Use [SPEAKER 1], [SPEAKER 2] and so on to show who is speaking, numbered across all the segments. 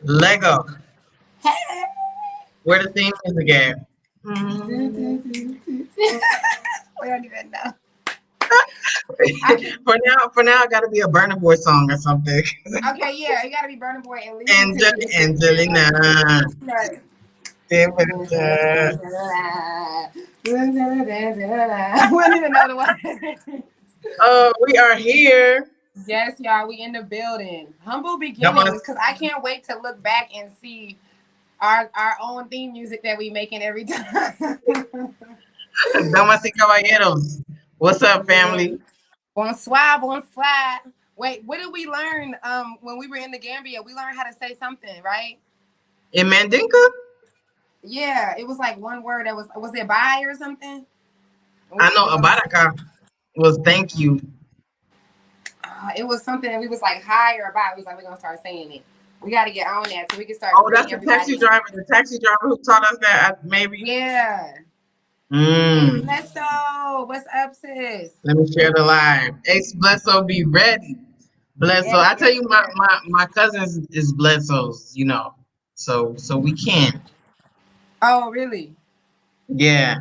[SPEAKER 1] Lego.
[SPEAKER 2] Hey.
[SPEAKER 1] Where the theme music at?
[SPEAKER 2] We don't even know.
[SPEAKER 1] For now, it got to be a Burna Boy song or something.
[SPEAKER 2] Okay, yeah, it got to be Burna Boy and leave it to me.
[SPEAKER 1] Angelina.
[SPEAKER 2] Right.
[SPEAKER 1] We
[SPEAKER 2] We don't even know the one.
[SPEAKER 1] we are here.
[SPEAKER 2] Yes, y'all, we in the building. Humble
[SPEAKER 1] Y'all wanna,
[SPEAKER 2] beginnings, because I can't wait to look back and see our own theme music that we making every time.
[SPEAKER 1] Damas y caballeros. What's up, family?
[SPEAKER 2] Bonsoir, bonsoir. Wait, what did we learn when we were in the Gambia? We learned how to say something, right?
[SPEAKER 1] In Mandinka?
[SPEAKER 2] Yeah, it was like one word that was it bye or something?
[SPEAKER 1] I know Abaraka was thank you.
[SPEAKER 2] It was something that we was like hi or bye. We was like, we're gonna start saying it. We got to get on that so we can start.
[SPEAKER 1] Oh, that's the taxi driver. The taxi driver who taught us that, maybe.
[SPEAKER 2] Yeah.
[SPEAKER 1] Mm.
[SPEAKER 2] Blesso, what's up, sis?
[SPEAKER 1] Let me share the live. Ace Blesso, be ready. Blesso,
[SPEAKER 2] Yes,
[SPEAKER 1] I tell you,
[SPEAKER 2] yes.
[SPEAKER 1] my cousins is Blessos, so we can.
[SPEAKER 2] Oh, really?
[SPEAKER 1] Yeah,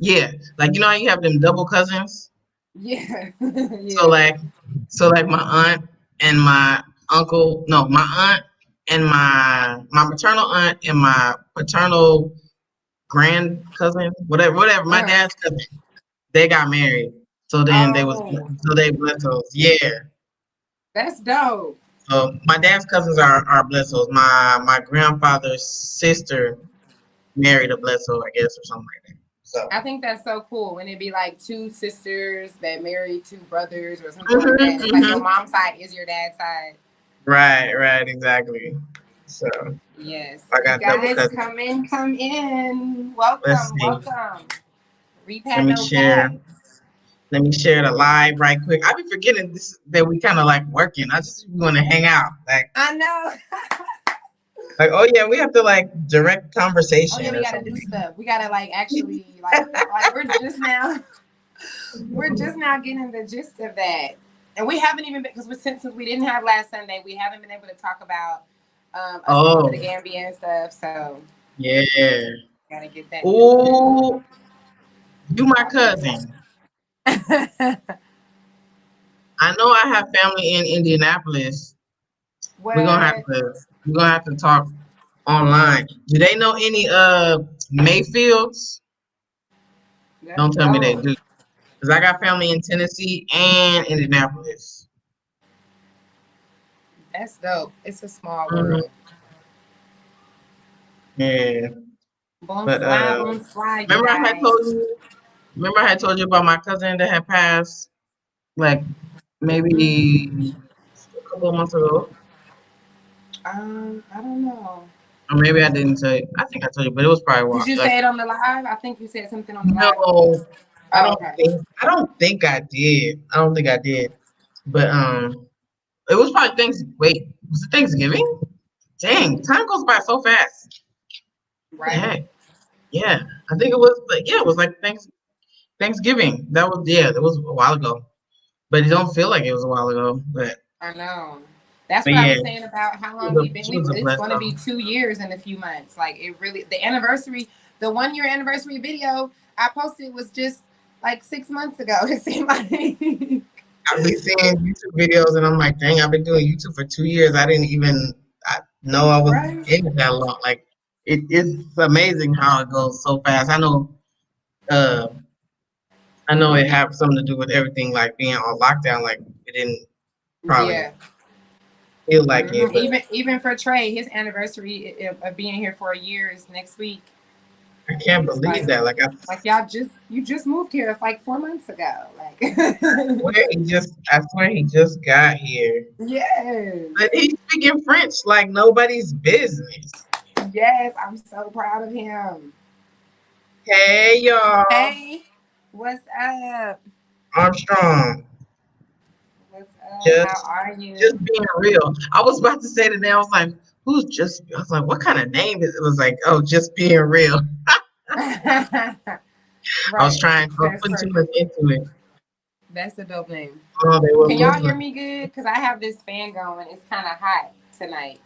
[SPEAKER 1] yeah, like how you have them double cousins.
[SPEAKER 2] Yeah.
[SPEAKER 1] So
[SPEAKER 2] Yeah.
[SPEAKER 1] like my aunt and my uncle, no, my aunt and my maternal aunt and my paternal grand cousin, whatever, my dad's cousin, they got married. So then they Blessos. Yeah.
[SPEAKER 2] That's dope.
[SPEAKER 1] So my dad's cousins are Blessos. My grandfather's sister married a Blesso, I guess, or something like that. So
[SPEAKER 2] I think that's so cool when it be like two sisters that marry two brothers or something like that. It's like your mom's side is your dad's side.
[SPEAKER 1] Right, exactly. So
[SPEAKER 2] yes,
[SPEAKER 1] I got
[SPEAKER 2] you guys come in. Welcome.
[SPEAKER 1] Let me share. Let me share the live right quick. I be forgetting that we kind of like working. I just want to hang out. Like
[SPEAKER 2] I know.
[SPEAKER 1] like, oh yeah, we have to like direct conversation.
[SPEAKER 2] Oh yeah, we gotta do stuff. We gotta like actually like we're just now getting the gist of that. And we haven't even been, because since we didn't have last Sunday, we haven't been able to talk about us going to the Gambia and stuff. So
[SPEAKER 1] yeah,
[SPEAKER 2] gotta get that.
[SPEAKER 1] Ooh, you my cousin. I know I have family in Indianapolis. We're gonna have to talk online. Do they know any Mayfields? Don't tell me they do. Because I got family in Tennessee and Indianapolis.
[SPEAKER 2] That's dope. It's a small world.
[SPEAKER 1] Yeah. But remember
[SPEAKER 2] I
[SPEAKER 1] had told you about my cousin that had passed like maybe a couple of months ago.
[SPEAKER 2] I don't know.
[SPEAKER 1] Or maybe I didn't tell you. I think I told you, but it was probably a while.
[SPEAKER 2] Did you say it on the live? I think you said something on the live.
[SPEAKER 1] No, I don't think I did. I don't think I did. But it was probably was it Thanksgiving? Dang, time goes by so fast.
[SPEAKER 2] Right.
[SPEAKER 1] Yeah. I think it was it was like Thanksgiving. That was a while ago. But it don't feel like it was a while ago. But
[SPEAKER 2] I know. That's what I was saying about how long we've been. It's going to be 2 years in a few months. Like it really, the anniversary, the 1 year anniversary video I posted was just like 6 months ago. It seemed like.
[SPEAKER 1] I've been seeing YouTube videos and I'm like, dang, I've been doing YouTube for 2 years. I didn't even know I was in it that long. Like it's amazing how it goes so fast. I know it had something to do with everything like being on lockdown. Like it didn't probably feel like it. But
[SPEAKER 2] even for Trey, his anniversary of being here for a year is next week.
[SPEAKER 1] I can't believe that. Like
[SPEAKER 2] you just moved here like 4 months ago. Like
[SPEAKER 1] I swear he just got here.
[SPEAKER 2] Yes.
[SPEAKER 1] But he's speaking French like nobody's business.
[SPEAKER 2] Yes, I'm so proud of him.
[SPEAKER 1] Hey y'all.
[SPEAKER 2] Hey, what's up?
[SPEAKER 1] Armstrong.
[SPEAKER 2] What's up? How are you?
[SPEAKER 1] Just being real. I was about to say today, I was like, I was like, what kind of name is it? It was like, oh, just being real.
[SPEAKER 2] Right.
[SPEAKER 1] I was putting too much into it.
[SPEAKER 2] That's a dope name.
[SPEAKER 1] Oh, they were
[SPEAKER 2] Can y'all hear
[SPEAKER 1] Muslim.
[SPEAKER 2] me good? Because I have this fan going. It's kind of hot tonight.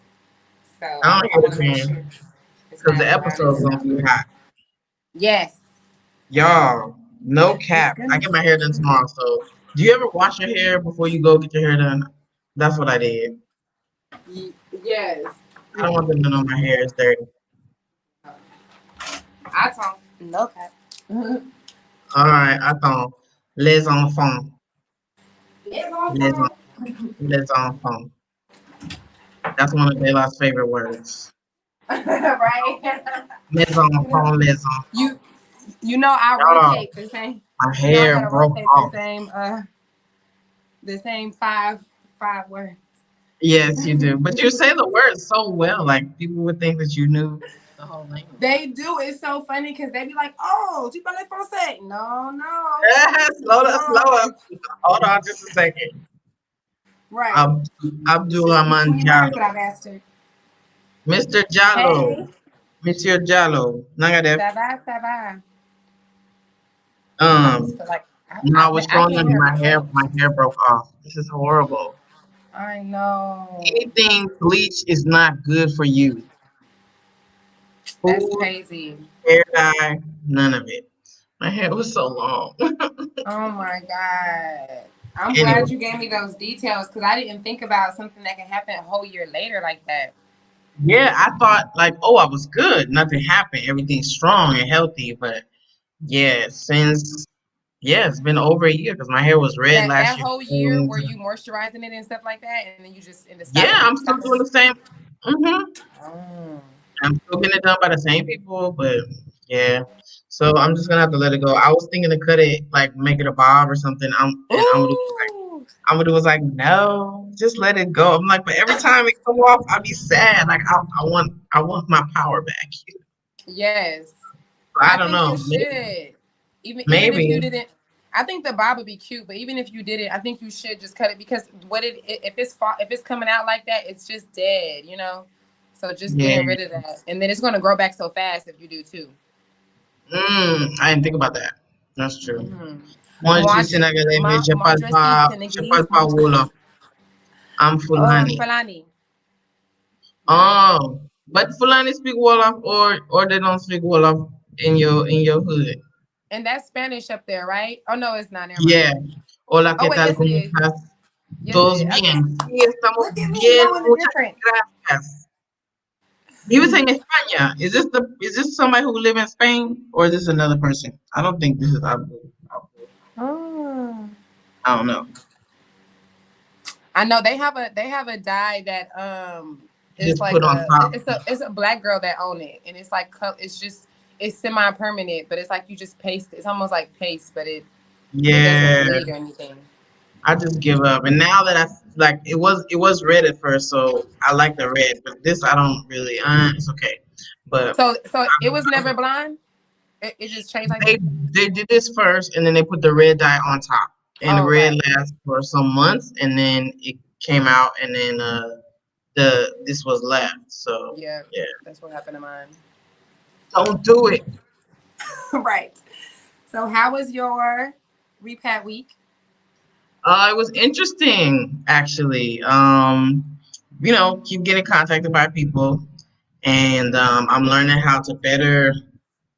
[SPEAKER 2] So
[SPEAKER 1] I don't
[SPEAKER 2] I
[SPEAKER 1] hear
[SPEAKER 2] want
[SPEAKER 1] the
[SPEAKER 2] to make
[SPEAKER 1] fan
[SPEAKER 2] sure it's
[SPEAKER 1] because
[SPEAKER 2] not
[SPEAKER 1] the
[SPEAKER 2] loud in
[SPEAKER 1] episode's
[SPEAKER 2] this
[SPEAKER 1] gonna
[SPEAKER 2] house.
[SPEAKER 1] be hot.
[SPEAKER 2] Yes.
[SPEAKER 1] Y'all, no
[SPEAKER 2] It's
[SPEAKER 1] cap. I
[SPEAKER 2] gonna.
[SPEAKER 1] get my hair done tomorrow. So, do you ever wash your hair before you go get your hair done? That's what I did.
[SPEAKER 2] Yes.
[SPEAKER 1] I don't want them to know my hair is dirty.
[SPEAKER 2] I talk. No cap.
[SPEAKER 1] All right, attends. Les enfants.
[SPEAKER 2] It's on
[SPEAKER 1] Les,
[SPEAKER 2] phone.
[SPEAKER 1] les enfants. That's one of Dayla's favorite words.
[SPEAKER 2] Right.
[SPEAKER 1] Les enfants, les enfants.
[SPEAKER 2] you you know I
[SPEAKER 1] Y'all,
[SPEAKER 2] rotate the same.
[SPEAKER 1] my
[SPEAKER 2] You know I
[SPEAKER 1] hair
[SPEAKER 2] gotta
[SPEAKER 1] broke
[SPEAKER 2] rotate
[SPEAKER 1] off.
[SPEAKER 2] the same five words.
[SPEAKER 1] Yes, you do. But you say the words so well, like people would think that you knew the whole language.
[SPEAKER 2] They do. It's so funny because they be like, "Oh, tu parles français?" No, no,
[SPEAKER 1] Slow up, slow
[SPEAKER 2] no.
[SPEAKER 1] up. Hold on just a second.
[SPEAKER 2] Right. It's
[SPEAKER 1] Abdulrahman
[SPEAKER 2] 21 for
[SPEAKER 1] Jallo.
[SPEAKER 2] that bastard.
[SPEAKER 1] Mr. Jallo.
[SPEAKER 2] Hey,
[SPEAKER 1] Monsieur Jallo. Nangadef.
[SPEAKER 2] ça va, ça va. I just
[SPEAKER 1] Um,
[SPEAKER 2] feel like
[SPEAKER 1] no, I was
[SPEAKER 2] I
[SPEAKER 1] showing
[SPEAKER 2] can't
[SPEAKER 1] them
[SPEAKER 2] hear
[SPEAKER 1] my
[SPEAKER 2] myself.
[SPEAKER 1] hair broke off. This is horrible.
[SPEAKER 2] I know.
[SPEAKER 1] Anything bleach is not good for you.
[SPEAKER 2] That's
[SPEAKER 1] Food,
[SPEAKER 2] crazy.
[SPEAKER 1] hair dye, none of it. My hair was so long.
[SPEAKER 2] Oh my God. I'm
[SPEAKER 1] Anyway,
[SPEAKER 2] glad you gave me those details because I didn't think about something that can happen a whole year later like that.
[SPEAKER 1] yeah, I thought like, oh, I was good. Nothing happened. Everything's strong and healthy. But yeah, it's been over a year because my hair was red last
[SPEAKER 2] That
[SPEAKER 1] year.
[SPEAKER 2] whole year were you moisturizing it and stuff like that, and then you just ended
[SPEAKER 1] Yeah,
[SPEAKER 2] stopping
[SPEAKER 1] I'm
[SPEAKER 2] it?
[SPEAKER 1] still doing the same. hmm
[SPEAKER 2] Oh.
[SPEAKER 1] I'm still getting it done by the same people, but yeah. So I'm just gonna have to let it go. I was thinking to cut it, like make it a bob or something.
[SPEAKER 2] Ooh.
[SPEAKER 1] Amadou was like, no, just let it go. I'm like, but every time it come off, I'll be sad. Like I want my power back.
[SPEAKER 2] Yes.
[SPEAKER 1] I
[SPEAKER 2] I
[SPEAKER 1] don't
[SPEAKER 2] think you
[SPEAKER 1] know.
[SPEAKER 2] should. Even if you
[SPEAKER 1] Maybe.
[SPEAKER 2] didn't, I think the bob would be cute. But even if you did it, I think you should just cut it because if it's coming out like that, it's just dead. So just
[SPEAKER 1] Yeah.
[SPEAKER 2] getting rid of that, and then it's gonna grow back so fast if you do too.
[SPEAKER 1] I didn't think about that. That's true.
[SPEAKER 2] Mm-hmm.
[SPEAKER 1] Moi, je suis
[SPEAKER 2] Moi,
[SPEAKER 1] sénégalais, mais
[SPEAKER 2] moi, je suis
[SPEAKER 1] je parle
[SPEAKER 2] Senegalese.
[SPEAKER 1] pas Wolof. I'm Fulani.
[SPEAKER 2] Fulani. Nice.
[SPEAKER 1] Oh, but Fulani speak Wolof or they don't speak Wolof in your hood.
[SPEAKER 2] And that's Spanish up there, right? Oh no, it's not. Never mind.
[SPEAKER 1] Yeah. Hola,
[SPEAKER 2] Oh
[SPEAKER 1] ¿qué
[SPEAKER 2] wait,
[SPEAKER 1] tal?
[SPEAKER 2] yes it
[SPEAKER 1] ¿Cómo
[SPEAKER 2] is.
[SPEAKER 1] estás?
[SPEAKER 2] Yes it
[SPEAKER 1] Todos
[SPEAKER 2] is. Okay.
[SPEAKER 1] bien. Sí, estamos
[SPEAKER 2] Look at me
[SPEAKER 1] bien.
[SPEAKER 2] knowing the
[SPEAKER 1] Muchas
[SPEAKER 2] difference.
[SPEAKER 1] gracias. He was in España. Is this somebody who live in Spain or is this another person? I don't think this is Abu.
[SPEAKER 2] Oh.
[SPEAKER 1] I don't know.
[SPEAKER 2] I know they have a dye that is
[SPEAKER 1] Just
[SPEAKER 2] like
[SPEAKER 1] put on top.
[SPEAKER 2] it's a black girl that own it, and it's like it's semi permanent, but it's like you just paste. It's almost like paste, but it doesn't
[SPEAKER 1] Yeah.
[SPEAKER 2] bleed or anything.
[SPEAKER 1] I just give up. And now that I like it was red at first, so I like the red, but this I don't really it's okay. But
[SPEAKER 2] So it was never blonde. It just changed like
[SPEAKER 1] they
[SPEAKER 2] that.
[SPEAKER 1] they did this first and then they put the red dye on top. And the
[SPEAKER 2] Oh
[SPEAKER 1] red
[SPEAKER 2] right.
[SPEAKER 1] lasts for some months and then it came out and then this was left. So
[SPEAKER 2] Yeah,
[SPEAKER 1] yeah.
[SPEAKER 2] that's what happened to mine.
[SPEAKER 1] Don't do it.
[SPEAKER 2] Right. So how was your repat week?
[SPEAKER 1] It was interesting actually. Keep getting contacted by people and I'm learning how to better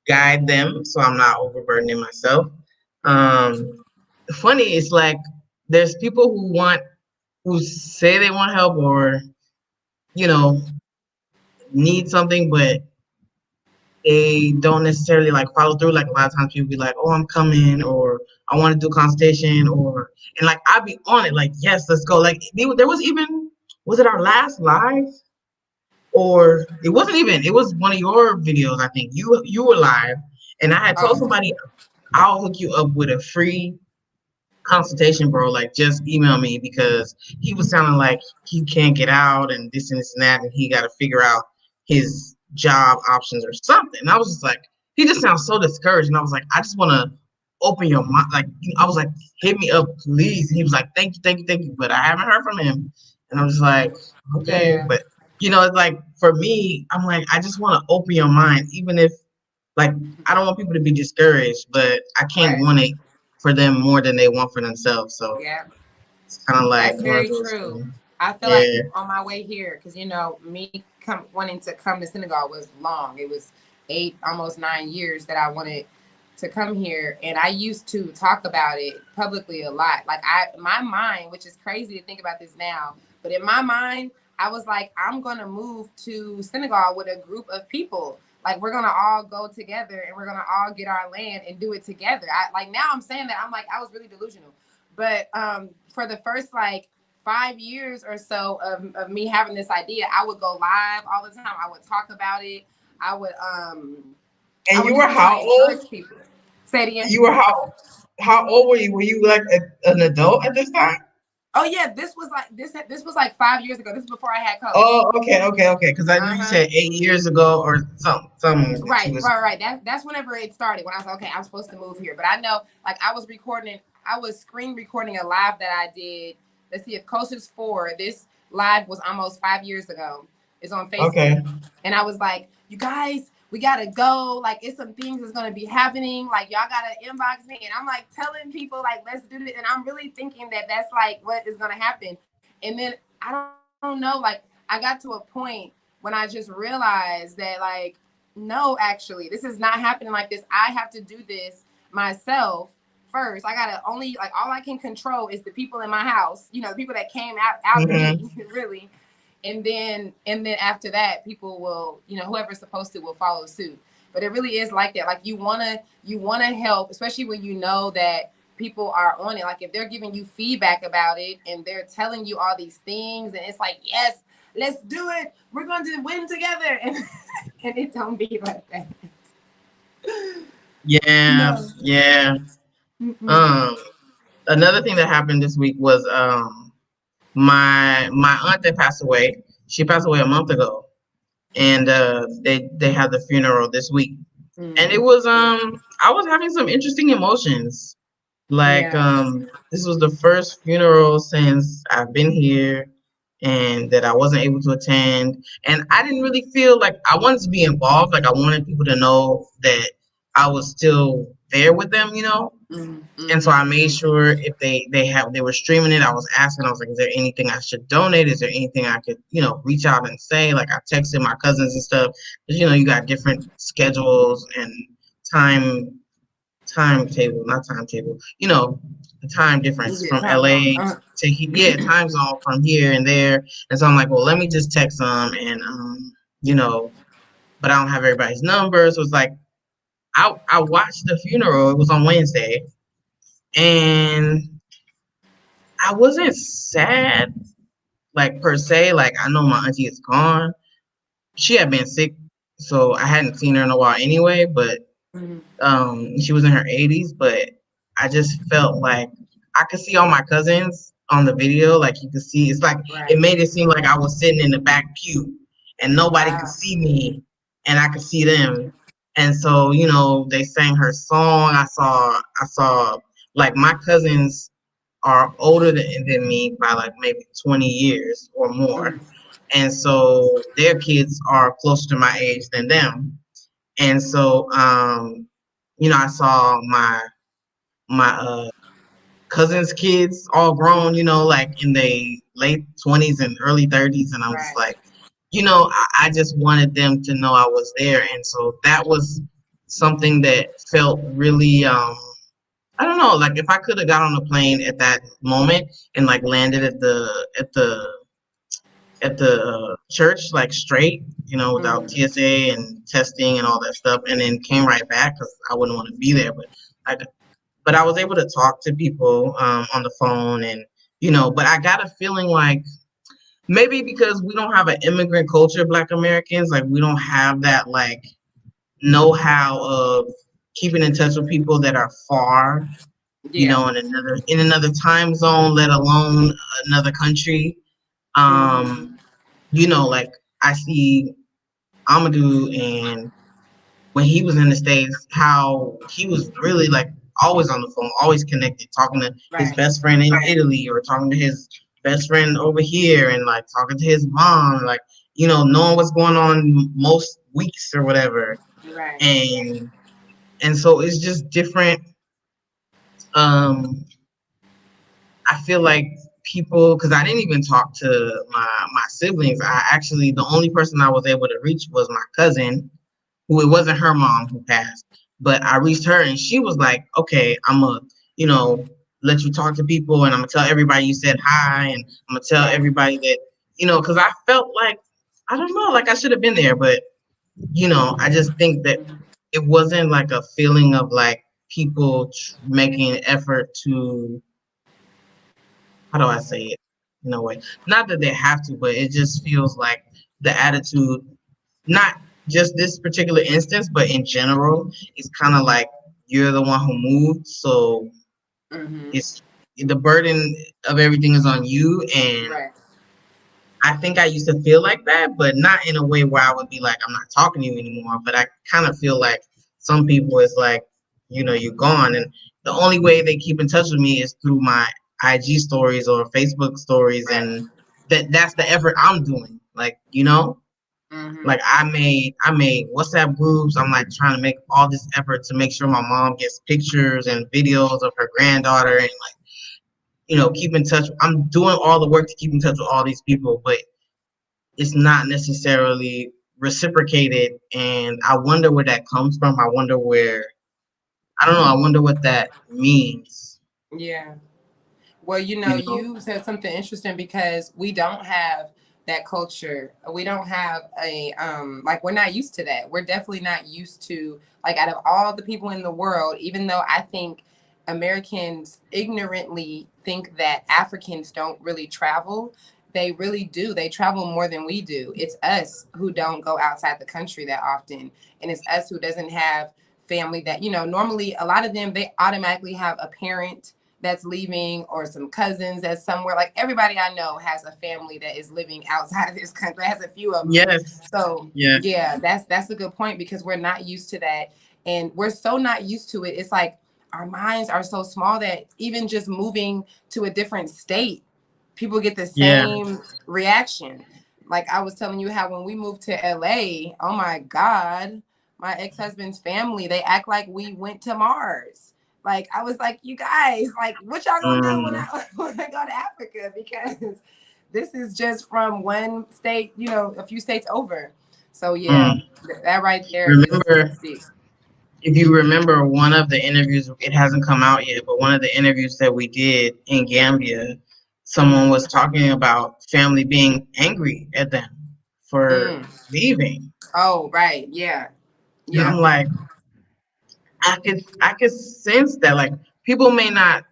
[SPEAKER 1] guide them so I'm not overburdening myself. Funny, it's like there's people who say they want help or you know need something, but they don't necessarily like follow through. Like a lot of times people be like, "Oh, I'm coming," or "I want to do consultation," and like I'd be on it, like, "Yes, let's go." Like there was even was it our last live or it wasn't even it was one of your videos. I think you were live, and I had told
[SPEAKER 2] Oh.
[SPEAKER 1] somebody I'll hook you up with a free consultation, bro. Like, just email me because he was sounding like he can't get out and this and that, and he got to figure out his job options or something. And I was just like, he just sounds so discouraged. And I was like, I just want to open your mind. Like, I was like, hit me up, please. And he was like, thank you, thank you, thank you. But I haven't heard from him. And I was like, okay.
[SPEAKER 2] Yeah.
[SPEAKER 1] But, it's like for me, I'm like, I just want to open your mind, even if, like, I don't want people to be discouraged, but I can't
[SPEAKER 2] Right.
[SPEAKER 1] want to for them more than they want for themselves. So
[SPEAKER 2] yeah,
[SPEAKER 1] it's kind of like
[SPEAKER 2] that's
[SPEAKER 1] one of
[SPEAKER 2] very
[SPEAKER 1] those
[SPEAKER 2] true.
[SPEAKER 1] things.
[SPEAKER 2] I feel like
[SPEAKER 1] Yeah.
[SPEAKER 2] on my way here, because me wanting to come to Senegal was long. It was 8, almost 9 years that I wanted to come here, and I used to talk about it publicly a lot. Like my mind, which is crazy to think about this now, but in my mind, I was like, I'm gonna move to Senegal with a group of people. Like we're gonna all go together, and we're gonna all get our land and do it together. Now I'm saying that I'm like I was really delusional, but for the first like 5 years or so of me having this idea, I would go live all the time. I would talk about it. I would I
[SPEAKER 1] And
[SPEAKER 2] would
[SPEAKER 1] you were
[SPEAKER 2] even try
[SPEAKER 1] how
[SPEAKER 2] to
[SPEAKER 1] old?
[SPEAKER 2] encourage people. Say it again.
[SPEAKER 1] You were how old were you? Were you like an adult at this time?
[SPEAKER 2] Oh yeah, this was like 5 years ago. This is before I had coach.
[SPEAKER 1] Oh, okay. Because I knew you
[SPEAKER 2] Uh-huh.
[SPEAKER 1] said 8 years ago or something that you
[SPEAKER 2] Right,
[SPEAKER 1] was.
[SPEAKER 2] right, right. That's whenever it started. When I was like, okay, I'm supposed to move here. But I know, like, I was screen recording a live that I did. Let's see, if Coach is 4, this live was almost 5 years ago. It's on
[SPEAKER 1] Okay.
[SPEAKER 2] Facebook, and I was like, you guys, we gotta go. Like, it's some things that's gonna be happening. Like, y'all gotta inbox me, and I'm like telling people, like, let's do it. And I'm really thinking that that's like what is gonna happen. And then I don't know, like, I got to a point when I just realized that, like, no, actually, this is not happening like this. I have to do this myself first. I gotta only like all I can control is the people in my house, the people that came out of
[SPEAKER 1] Mm-hmm.
[SPEAKER 2] me, really. And then after that, people will, whoever's supposed to will follow suit. But it really is like that. Like you wanna help, especially when you know that people are on it. Like if they're giving you feedback about it and they're telling you all these things, and it's like, yes, let's do it. We're going to win together. And it don't be like that.
[SPEAKER 1] Yeah,
[SPEAKER 2] No.
[SPEAKER 1] yeah.
[SPEAKER 2] Mm-mm.
[SPEAKER 1] Um, Another thing that happened this week was my aunt that passed away. She passed away a month ago, and they had the funeral this week, and it
[SPEAKER 2] Mm.
[SPEAKER 1] was I was having some interesting emotions. Like
[SPEAKER 2] Yeah.
[SPEAKER 1] this was the first funeral since I've been here, and that I wasn't able to attend, and I didn't really feel like I wanted to be involved. Like I wanted people to know that I was still there with them. And so I made
[SPEAKER 2] Mm-hmm.
[SPEAKER 1] sure if they were streaming it, I was asking, I was like, is there anything I should donate? Is there anything I could, reach out and say? Like I texted my cousins and stuff. Because you got different schedules and time timetable, not timetable, the time difference
[SPEAKER 2] Yeah,
[SPEAKER 1] from
[SPEAKER 2] time zone.
[SPEAKER 1] LA to yeah, time zone from here and there. And so I'm like, well, let me just text them and you know, but I don't have everybody's number. So it's like I watched the funeral. It was on Wednesday, and I wasn't sad, like per se. Like I know my auntie is gone. She had been sick, so I hadn't seen her in a while anyway. But
[SPEAKER 2] Mm-hmm.
[SPEAKER 1] she was in her 80s, but I just felt like I could see all my cousins on the video. Like you could see, it's like it
[SPEAKER 2] Right.
[SPEAKER 1] made it seem like I was sitting in the back pew and nobody could
[SPEAKER 2] Wow.
[SPEAKER 1] see me and I could see them. And so, they sang her song. I saw like my cousins are older than me by like maybe 20 years or more.
[SPEAKER 2] Mm-hmm.
[SPEAKER 1] And so their kids are closer to my age than them. And so, I saw my cousins' kids all grown, like in their late 20s and early 30s, and I'm just
[SPEAKER 2] Right.
[SPEAKER 1] like, I just wanted them to know I was there, and so that was something that felt really, I don't know, like if I could have got on a plane at that moment and like landed at the church like straight, without
[SPEAKER 2] Mm-hmm.
[SPEAKER 1] TSA and testing and all that stuff, and then came right back because I wouldn't want to be there. I, but I was able to talk to people on the phone, and but I got a feeling like maybe because we don't have an immigrant culture, Black Americans, like we don't have that like know-how of keeping in touch with people that are far,
[SPEAKER 2] Yeah.
[SPEAKER 1] in another time zone, let alone another country. Um,
[SPEAKER 2] Mm-hmm.
[SPEAKER 1] like I see Amadou, and when he was in the States, how he was really like always on the phone, always connected, talking to his
[SPEAKER 2] Right.
[SPEAKER 1] best friend in Italy or talking to his best friend over here and like talking to his mom, like, knowing what's going on most weeks or whatever.
[SPEAKER 2] Right.
[SPEAKER 1] And so it's just different. Um, I feel like people, because I didn't even talk to my siblings. I actually, the only person I was able to reach was my cousin, who it wasn't her mom who passed, but I reached her and she was like, okay, I'm gonna, you know, let you talk to people and I'm gonna tell everybody you said hi and I'm gonna tell everybody that, because I felt like, I don't know, like I should have been there, but I just think that it wasn't like a feeling of like people making an effort to, how do I say it in a way? Not that they have to, but it just feels like the attitude, not just this particular instance, but in general, it's kind of like you're the one who moved, so it's the burden of everything is on you. And I think I used to feel like that, but not in a way where I would be like, I'm not talking to you anymore. But I kind of feel like some people, it's like, you're gone. And the only way they keep in touch with me is through my IG stories or Facebook stories. And that's the effort I'm doing. Like, like I made WhatsApp groups. I'm like trying to make all this effort to make sure my mom gets pictures and videos of her granddaughter and like, keep in touch. I'm doing all the work to keep in touch with all these people, but it's not necessarily reciprocated. And I wonder where that comes from. I wonder I don't know. I wonder what that means.
[SPEAKER 2] Yeah. Well, you said something interesting because we don't have that culture. We don't have we're not used to that. We're definitely not used to, like, out of all the people in the world, even though I think Americans ignorantly think that Africans don't really travel, they really do. They travel more than we do. It's us who don't go outside the country that often. And it's us who doesn't have family that, normally a lot of them, they automatically have a parent that's leaving or some cousins that's somewhere. Like everybody I know has a family that is living outside of this country, has a few of them.
[SPEAKER 1] Yes.
[SPEAKER 2] So yeah, that's a good point because we're not used to that. And we're so not used to it. It's like our minds are so small that even just moving to a different state, people get the same reaction. Like I was telling you how when we moved to LA, oh my God, my ex-husband's family, they act like we went to Mars. Like I was like, you guys, like what y'all gonna do when I go to Africa? Because this is just from one state, a few states over. So yeah, that right there
[SPEAKER 1] Remember,
[SPEAKER 2] is
[SPEAKER 1] if you remember one of the interviews, it hasn't come out yet, but one of the interviews that we did in Gambia, someone was talking about family being angry at them for leaving.
[SPEAKER 2] Oh, right. Yeah.
[SPEAKER 1] And I'm like, I could sense that like people may not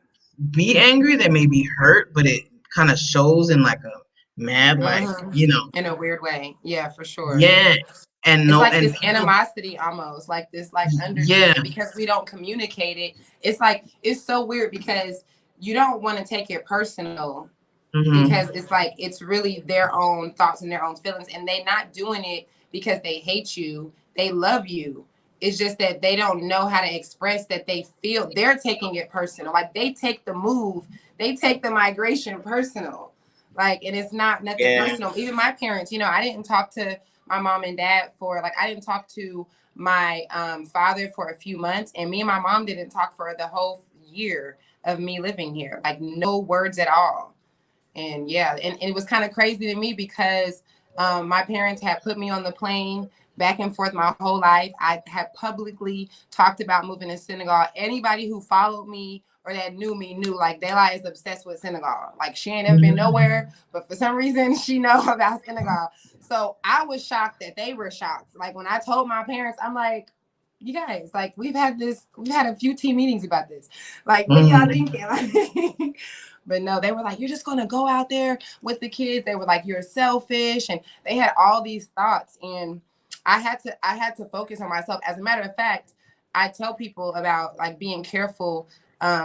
[SPEAKER 1] be angry, they may be hurt, but it kind of shows in like a mad, like,
[SPEAKER 2] in a weird way. Yeah, for sure.
[SPEAKER 1] Yeah. And
[SPEAKER 2] it's like
[SPEAKER 1] and
[SPEAKER 2] this animosity almost, like this, like underneath it, because we don't communicate it. It's like, it's so weird because you don't want to take it personal because it's like, it's really their own thoughts and their own feelings. And they not doing it because they hate you. They love you. It's just that they don't know how to express that they feel they're taking it personal. Like they take the move, they take the migration personal. Like, and it's not nothing personal. Even my parents, I didn't talk to my mom and dad I didn't talk to my father for a few months, and me and my mom didn't talk for the whole year of me living here. Like no words at all. And yeah, and it was kind of crazy to me because my parents had put me on the plane back and forth my whole life. I had publicly talked about moving to Senegal. Anybody who followed me or that knew me knew like Dayla is obsessed with Senegal. Like she ain't ever been nowhere, but for some reason she know about Senegal. So I was shocked that they were shocked. Like when I told my parents, I'm like, you guys, like we've had a few team meetings about this. Like what y'all thinking? Like, but no, they were like, you're just going to go out there with the kids. They were like, you're selfish. And they had all these thoughts. And I had to focus on myself. As a matter of fact, I tell people about like being careful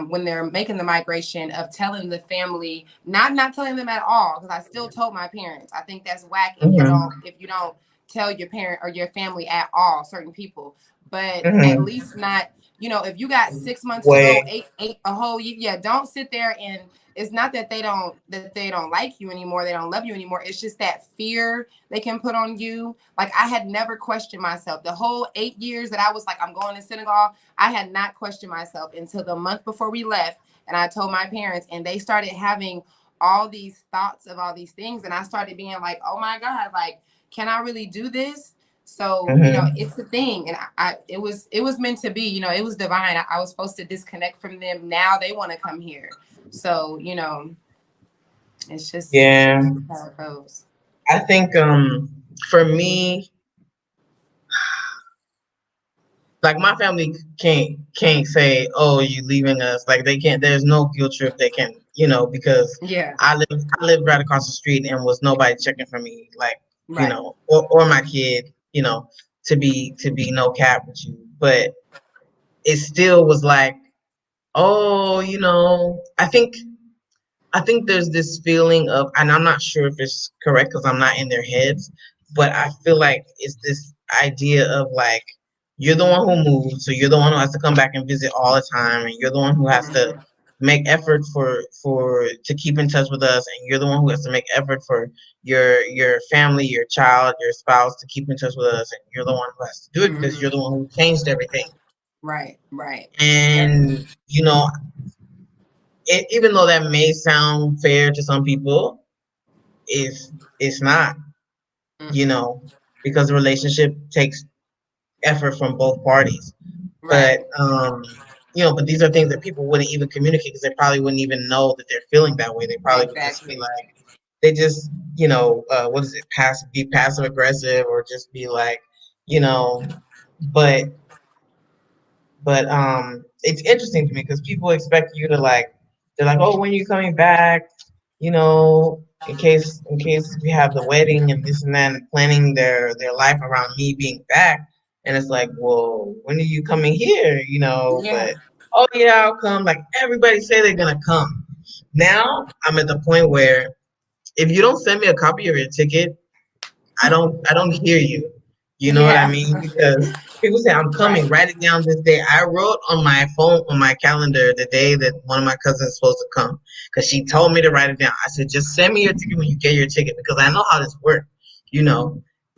[SPEAKER 2] when they're making the migration of telling the family, not telling them at all. Because I still told my parents, I think that's whack if you don't tell your parent or your family at all, certain people, but at least not, if you got 6 months to go, eight, a whole year, don't sit there and it's not that they don't like you anymore, they don't love you anymore. It's just that fear they can put on you. Like, I had never questioned myself. The whole 8 years that I was like, I'm going to Senegal, I had not questioned myself until the month before we left. And I told my parents, and they started having all these thoughts of all these things. And I started being like, oh my God, like, can I really do this? So, it's the thing. And it was meant to be, it was divine. I was supposed to disconnect from them. Now they want to come here. So, it's just how it goes.
[SPEAKER 1] I think for me, like, my family can't say, "Oh, you leaving us." Like, they can't. There's no guilt trip they can, because I lived right across the street and was nobody checking for me, like, or my kid, to be no cap with you, but it still was like, oh, I think there's this feeling of, and I'm not sure if it's correct because I'm not in their heads, but I feel like it's this idea of, like, you're the one who moved, so you're the one who has to come back and visit all the time, and you're the one who has to make effort to keep in touch with us, and you're the one who has to make effort for your family, your child, your spouse to keep in touch with us, and you're the one who has to do it because you're the one who changed everything.
[SPEAKER 2] Right.
[SPEAKER 1] And even though that may sound fair to some people, it's not, because the relationship takes effort from both parties. But but these are things that people wouldn't even communicate because they probably wouldn't even know that they're feeling that way. They probably would just be like, they just, what is it, be passive aggressive, or just be like, but it's interesting to me because people expect you to, like, they're like, oh, when are you coming back? In case we have the wedding and this and that, and planning their life around me being back. And it's like, well, when are you coming here? But, oh yeah, I'll come. Like, everybody say they're gonna come. Now I'm at the point where if you don't send me a copy of your ticket, I don't hear you. You know what I mean? Because people say I'm coming, write it down this day. I wrote on my phone, on my calendar, the day that one of my cousins is supposed to come, because she told me to write it down. I said, just send me your ticket when you get your ticket, because I know how this works.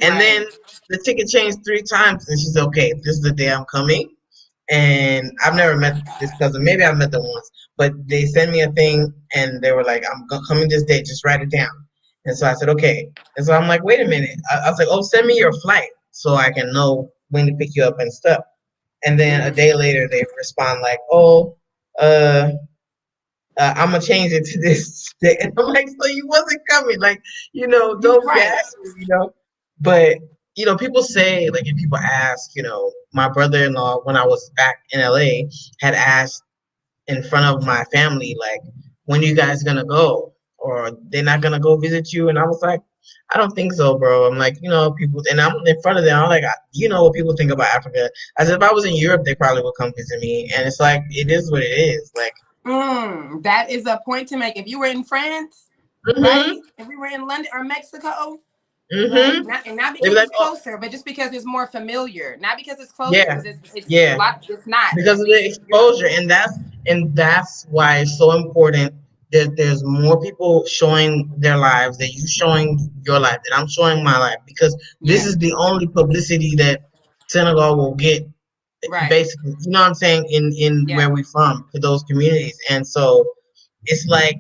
[SPEAKER 1] And then the ticket changed 3 times, and she said, okay, this is the day I'm coming. And I've never met this cousin. Maybe I've met them once, but they sent me a thing, and they were like, I'm coming this day. Just write it down. And so I said, okay. And so I'm like, wait a minute. I was like, oh, send me your flight so I can know when to pick you up and stuff. And then a day later, they respond like, oh, I'm going to change it to this day. And I'm like, so you wasn't coming. Like, don't gas me, But, people say, like, if people ask, my brother-in-law, when I was back in LA, had asked in front of my family, like, when are you guys going to go? Or they're not going to go visit you? And I was like, I don't think so, bro. I'm like, people, and I'm in front of them. I'm like, what people think about Africa. I said, if I was in Europe, they probably would come visit me. And it's like, it is what it is. Like,
[SPEAKER 2] that is a point to make. If you were in France, right? If we were in London or Mexico, right? Not because it's closer, but just because it's more familiar. Not because it's closer, because it's a lot. It's not
[SPEAKER 1] because of the exposure, and that's why it's so important that there's more people showing their lives, that you showing your life, that I'm showing my life, because this is the only publicity that Senegal will get. Basically, you know what I'm saying, in where we from, to those communities. And so it's like,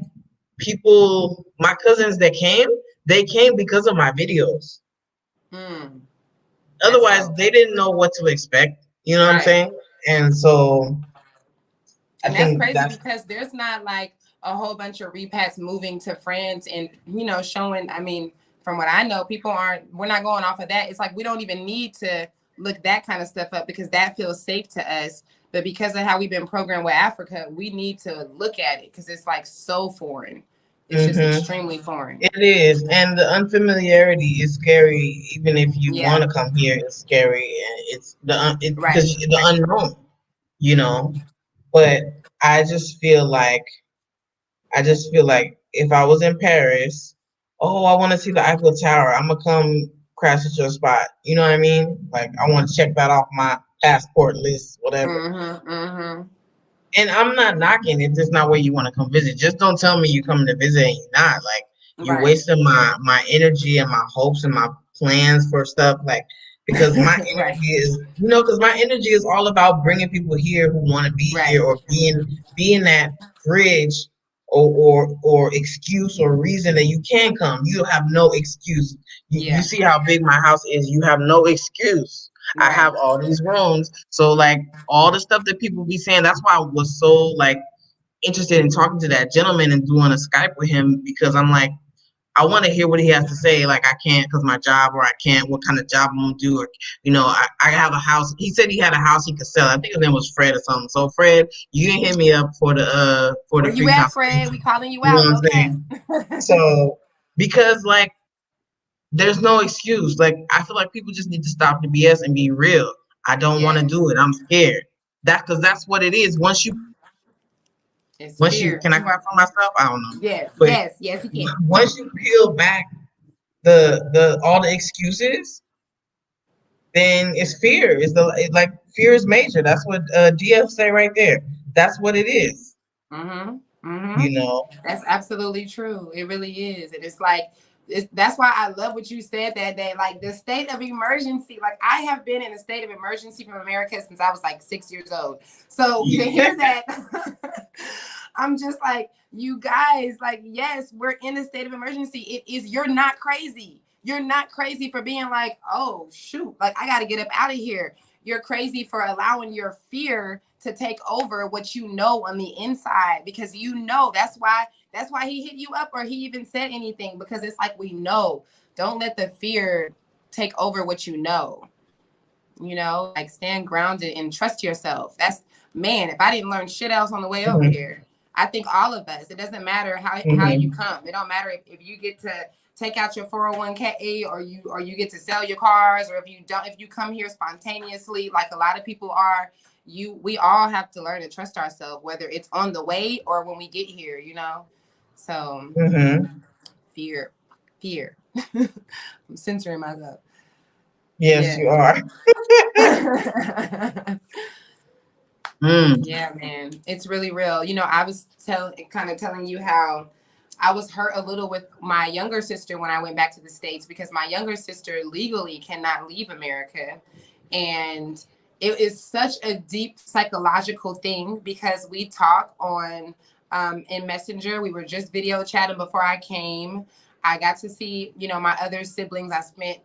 [SPEAKER 1] people, my cousins that came, they came because of my videos. Otherwise, they didn't know what to expect. You know what I'm saying? And so
[SPEAKER 2] and that's crazy because there's not like a whole bunch of repats moving to France and, showing, I mean, from what I know, we're not going off of that. It's like, we don't even need to look that kind of stuff up because that feels safe to us. But because of how we've been programmed with Africa, we need to look at it because it's like so foreign. It's just extremely foreign.
[SPEAKER 1] It is. And the unfamiliarity is scary. Even if you want to come here, it's scary. And it's because the unknown, But I just feel like if I was in Paris, oh, I want to see the Eiffel Tower, I'm gonna come crash at your spot. You know what I mean? Like, I want to check that off my passport list, whatever. And I'm not knocking if it's not where you want to come visit. Just don't tell me you're coming to visit and you're not. Like you're
[SPEAKER 2] Right.
[SPEAKER 1] wasting my energy and my hopes and my plans for stuff. Like because my
[SPEAKER 2] Right.
[SPEAKER 1] energy is, because my energy is all about bringing people here who want to be here
[SPEAKER 2] Right.
[SPEAKER 1] or being that bridge or excuse or reason that you can come. You have no excuse. You
[SPEAKER 2] Yeah.
[SPEAKER 1] see how big my house is. You have no excuse. I
[SPEAKER 2] Right.
[SPEAKER 1] have all these rooms. So like all the stuff that people be saying, that's why I was so like interested in talking to that gentleman and doing a Skype with him because I'm like, I want to hear what he has to say. Like I can't because my job, or I can't what kind of job I'm gonna do, or I have a house. He said he had a house he could sell. I think his name was Fred or something. So Fred, you can hit me up for
[SPEAKER 2] Where
[SPEAKER 1] the
[SPEAKER 2] you
[SPEAKER 1] free
[SPEAKER 2] at, Fred? We
[SPEAKER 1] consultation.
[SPEAKER 2] calling you
[SPEAKER 1] You know
[SPEAKER 2] out.
[SPEAKER 1] what I'm
[SPEAKER 2] No cap.
[SPEAKER 1] saying? So because like there's no excuse. Like I feel like people just need to stop the BS and be real. I don't want to
[SPEAKER 2] Yes.
[SPEAKER 1] do it. I'm scared. That's what it is.
[SPEAKER 2] It's
[SPEAKER 1] Once you
[SPEAKER 2] fear.
[SPEAKER 1] can I clap for myself? I don't know.
[SPEAKER 2] Yes.
[SPEAKER 1] But
[SPEAKER 2] Yes. Yes, you can.
[SPEAKER 1] once you peel back the all the excuses, then it's fear. Like fear is major. That's what DF say right there. That's what it is.
[SPEAKER 2] Mm-hmm. Mm-hmm.
[SPEAKER 1] You know.
[SPEAKER 2] That's absolutely true. It really is. And it's like, that's why I love what you said that day. Like the state of emergency, like I have been in a state of emergency from America since I was like 6 years old. So to hear that, I'm just like, you guys, like, yes, we're in a state of emergency. It is, you're not crazy. You're not crazy for being like, oh, shoot, like I got to get up out of here. You're crazy for allowing your fear to take over what you know on the inside, because that's why he hit you up or he even said anything, because it's like, we know, don't let the fear take over what you know, like stand grounded and trust yourself. That's, man, if I didn't learn shit else on the way over here, I think all of us, it doesn't matter how you come. It don't matter if you get to take out your 401k or you get to sell your cars, or if you come here spontaneously like a lot of people are. We all have to learn to trust ourselves, whether it's on the way or when we get here, so fear. I'm censoring myself.
[SPEAKER 1] Yes, you are.
[SPEAKER 2] Yeah, man, it's really real. I was telling you how I was hurt a little with my younger sister when I went back to the States, because my younger sister legally cannot leave America. And it is such a deep psychological thing, because we talk on in Messenger. We were just video chatting before I came. I got to see, my other siblings. I spent,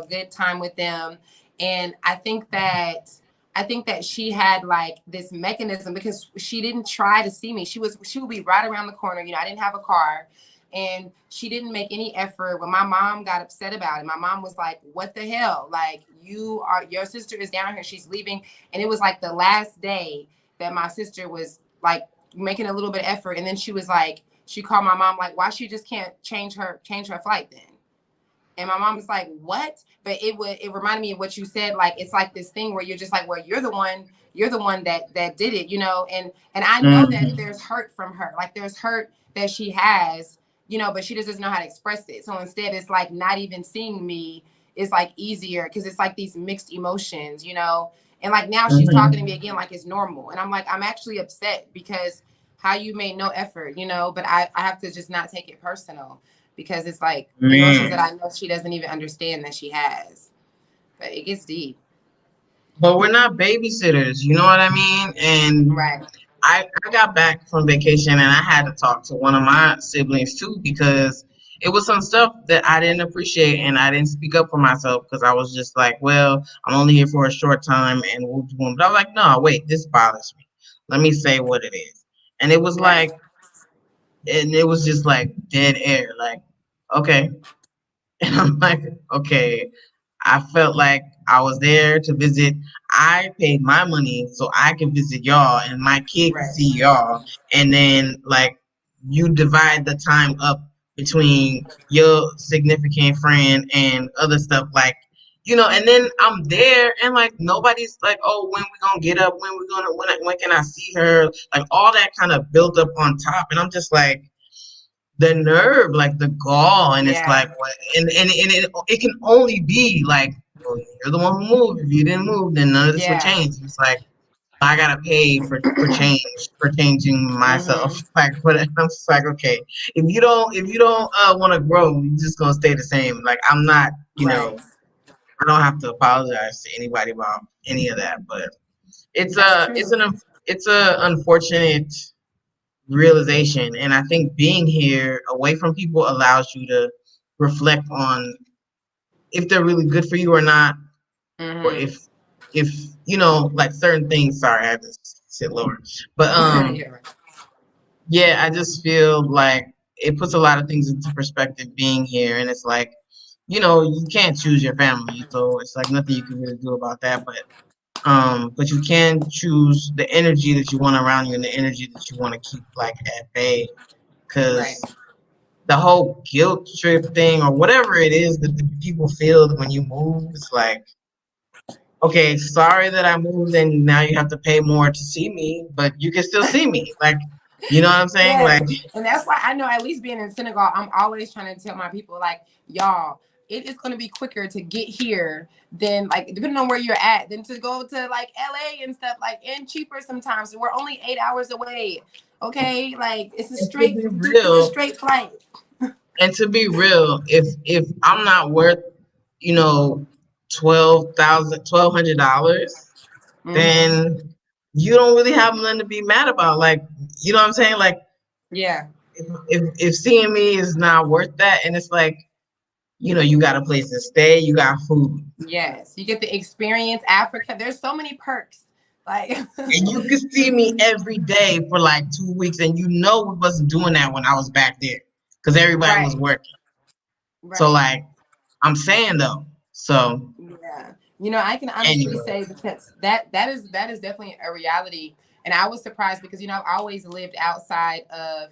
[SPEAKER 2] good time with them. And I think that she had like this mechanism, because she didn't try to see me. She would be right around the corner. I didn't have a car, and she didn't make any effort. When my mom got upset about it, my mom was like, what the hell? Like, your sister is down here. She's leaving. And it was like the last day that my sister was like making a little bit of effort. And then she was like, she called my mom, like, why she just can't change her flight then? And my mom was like, what? But it reminded me of what you said. Like, it's like this thing where you're just like, well, you're the one that did it, and I know that there's hurt from her. Like, there's hurt that she has, but she just doesn't know how to express it. So instead, it's like not even seeing me is like easier, because it's like these mixed emotions, and like now she's talking to me again like it's normal. And I'm like, I'm actually upset because how you made no effort, but I have to just not take it personal, because it's like emotions that I know she doesn't even understand that she has. But it gets deep.
[SPEAKER 1] But we're not babysitters, you know what I mean? And
[SPEAKER 2] right.
[SPEAKER 1] I got back from vacation and I had to talk to one of my siblings too, because it was some stuff that I didn't appreciate and I didn't speak up for myself, because I was just like, well, I'm only here for a short time and we'll do them. But I was like, no, wait, this bothers me. Let me say what it is. And it was
[SPEAKER 2] right.
[SPEAKER 1] and it was just like dead air, like, okay. And I'm like, okay, I felt like I was there to visit. I paid my money so I can visit y'all and my kid can see y'all. And then like you divide the time up between your significant friend and other stuff, like, and then I'm there and like nobody's like, oh, when we gonna get up, when can I see her? Like all that kind of built up on top. And I'm just like, the nerve, like the gall, and it's like, what? And it can only be like, well, you're the one who moved. If you didn't move, then none of this would change. It's like, I gotta pay for changing myself. Like, but I'm just like, okay, if you don't want to grow, you're just gonna stay the same. Like, I'm not,
[SPEAKER 2] Right.
[SPEAKER 1] I don't have to apologize to anybody about any of that. But
[SPEAKER 2] That's true.
[SPEAKER 1] it's a unfortunate realization, and I think being here away from people allows you to reflect on if they're really good for you or not, or if like certain things. Sorry, I have to sit lower. But
[SPEAKER 2] Yeah, right.
[SPEAKER 1] yeah, I just feel like it puts a lot of things into perspective being here, and it's like, you can't choose your family, so it's like nothing you can really do about that. But you can choose the energy that you want around you and the energy that you want to keep like at bay,
[SPEAKER 2] Right.
[SPEAKER 1] because the whole guilt trip thing or whatever it is that the people feel when you move, it's like, okay, sorry that I moved and now you have to pay more to see me, but you can still see me. Like, you know what I'm saying?
[SPEAKER 2] Yes.
[SPEAKER 1] Like,
[SPEAKER 2] And that's why I know, at least being in Senegal, I'm always trying to tell my people, like, y'all, it is going to be quicker to get here than, like, depending on where you're at, than to go to like LA and stuff, like, and cheaper sometimes. We're only 8 hours away. Okay. Like, it's a
[SPEAKER 1] and to
[SPEAKER 2] straight,
[SPEAKER 1] be
[SPEAKER 2] do a
[SPEAKER 1] real,
[SPEAKER 2] straight flight.
[SPEAKER 1] if I'm not worth, you know, $1,200, then you don't really have nothing to be mad about. Like, you know what I'm saying? Like,
[SPEAKER 2] Yeah.
[SPEAKER 1] if seeing me is not worth that, and it's like, you got a place to stay, you got food.
[SPEAKER 2] Yes. You get the experience Africa. There's so many perks. Like,
[SPEAKER 1] And you could see me every day for like 2 weeks, and we wasn't doing that when I was back there because everybody was
[SPEAKER 2] right.
[SPEAKER 1] working. So,
[SPEAKER 2] Right.
[SPEAKER 1] like, I'm saying though. So,
[SPEAKER 2] Yeah. I can honestly
[SPEAKER 1] anyway.
[SPEAKER 2] say, because that is definitely a reality. And I was surprised because, I've always lived outside of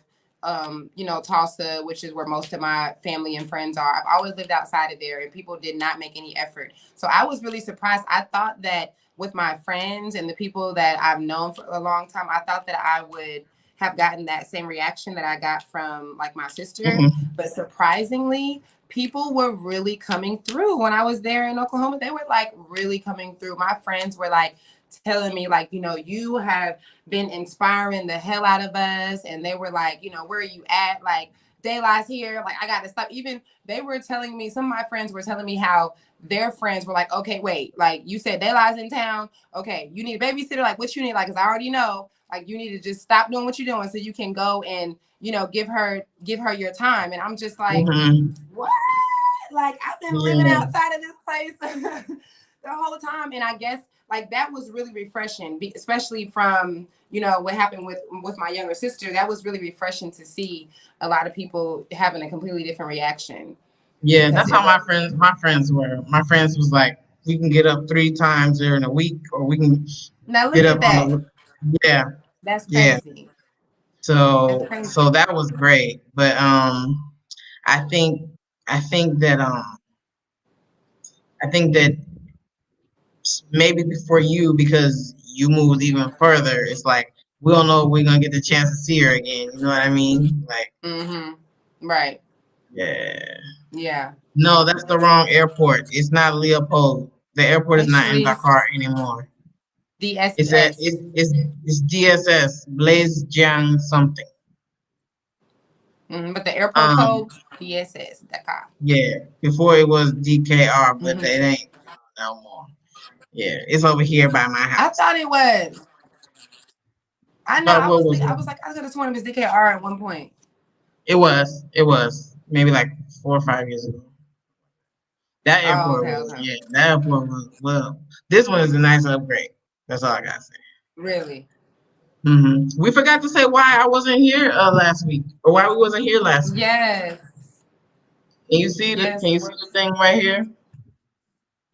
[SPEAKER 2] Tulsa, which is where most of my family and friends are. I've always lived outside of there, and people did not make any effort. So I was really surprised. I thought that with my friends and the people that I've known for a long time, I thought that I would have gotten that same reaction that I got from like my sister. But surprisingly, people were really coming through when I was there in Oklahoma. They were like really coming through. My friends were like telling me, like, you have been inspiring the hell out of us. And they were like, where are you at? Like, Daylight's here. Like, I got to stop. Even they were telling me, some of my friends were telling me how their friends were like, okay, wait, like you said, Daylight's in town. Okay, you need a babysitter. Like, what you need? Like, because I already know, like, you need to just stop doing what you're doing so you can go and, give her your time. And I'm just like, what? Like, I've been living outside of this place the whole time. And I guess like that was really refreshing, especially from, what happened with my younger sister. That was really refreshing to see a lot of people having a completely different reaction.
[SPEAKER 1] Yeah, that's how my friends were. My friends was like, we can get up 3 times during a week, or we can
[SPEAKER 2] Now look
[SPEAKER 1] get
[SPEAKER 2] at
[SPEAKER 1] up on
[SPEAKER 2] that.
[SPEAKER 1] the yeah.
[SPEAKER 2] That's
[SPEAKER 1] Yeah.
[SPEAKER 2] crazy. That's
[SPEAKER 1] So
[SPEAKER 2] crazy.
[SPEAKER 1] so that was great. But I think I think that I think that maybe before you, because you moved even further, it's like we don't know if we're gonna get the chance to see her again. You know what I mean? Like,
[SPEAKER 2] Right.
[SPEAKER 1] yeah.
[SPEAKER 2] Yeah.
[SPEAKER 1] No, that's the wrong airport. It's not Leopold. The airport is not in
[SPEAKER 2] Actually, it's
[SPEAKER 1] Dakar anymore. It's at
[SPEAKER 2] DSS.
[SPEAKER 1] it's DSS, Blaise Jiang something.
[SPEAKER 2] But the airport
[SPEAKER 1] Um,
[SPEAKER 2] code, DSS, Dakar.
[SPEAKER 1] yeah. Before it was DKR, but it ain't no more. Yeah, it's over here by my
[SPEAKER 2] I
[SPEAKER 1] house.
[SPEAKER 2] thought it was. I know.
[SPEAKER 1] But what was
[SPEAKER 2] I
[SPEAKER 1] it?
[SPEAKER 2] was like, I could have sworn it was DKR at one point.
[SPEAKER 1] It was maybe like 4 or 5 years ago. That
[SPEAKER 2] Oh,
[SPEAKER 1] airport
[SPEAKER 2] okay,
[SPEAKER 1] was,
[SPEAKER 2] okay.
[SPEAKER 1] yeah, that airport was, well, this one is a nice upgrade. That's all I gotta say.
[SPEAKER 2] Really?
[SPEAKER 1] We forgot to say why I wasn't here last week, or why we wasn't here last week.
[SPEAKER 2] Yes.
[SPEAKER 1] Can
[SPEAKER 2] Yes.
[SPEAKER 1] you see the thing right here?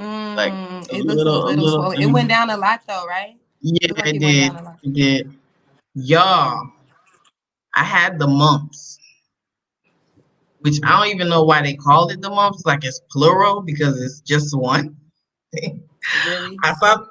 [SPEAKER 1] Like a
[SPEAKER 2] It looks a little
[SPEAKER 1] little
[SPEAKER 2] swollen. It went
[SPEAKER 1] thing.
[SPEAKER 2] down a lot though, right? It
[SPEAKER 1] Yeah,
[SPEAKER 2] looked like
[SPEAKER 1] it
[SPEAKER 2] it went
[SPEAKER 1] did.
[SPEAKER 2] down a lot.
[SPEAKER 1] It did. Y'all, I had the mumps, which I don't even know why they called it the mumps. Like, it's plural because it's just one.
[SPEAKER 2] Really?
[SPEAKER 1] I thought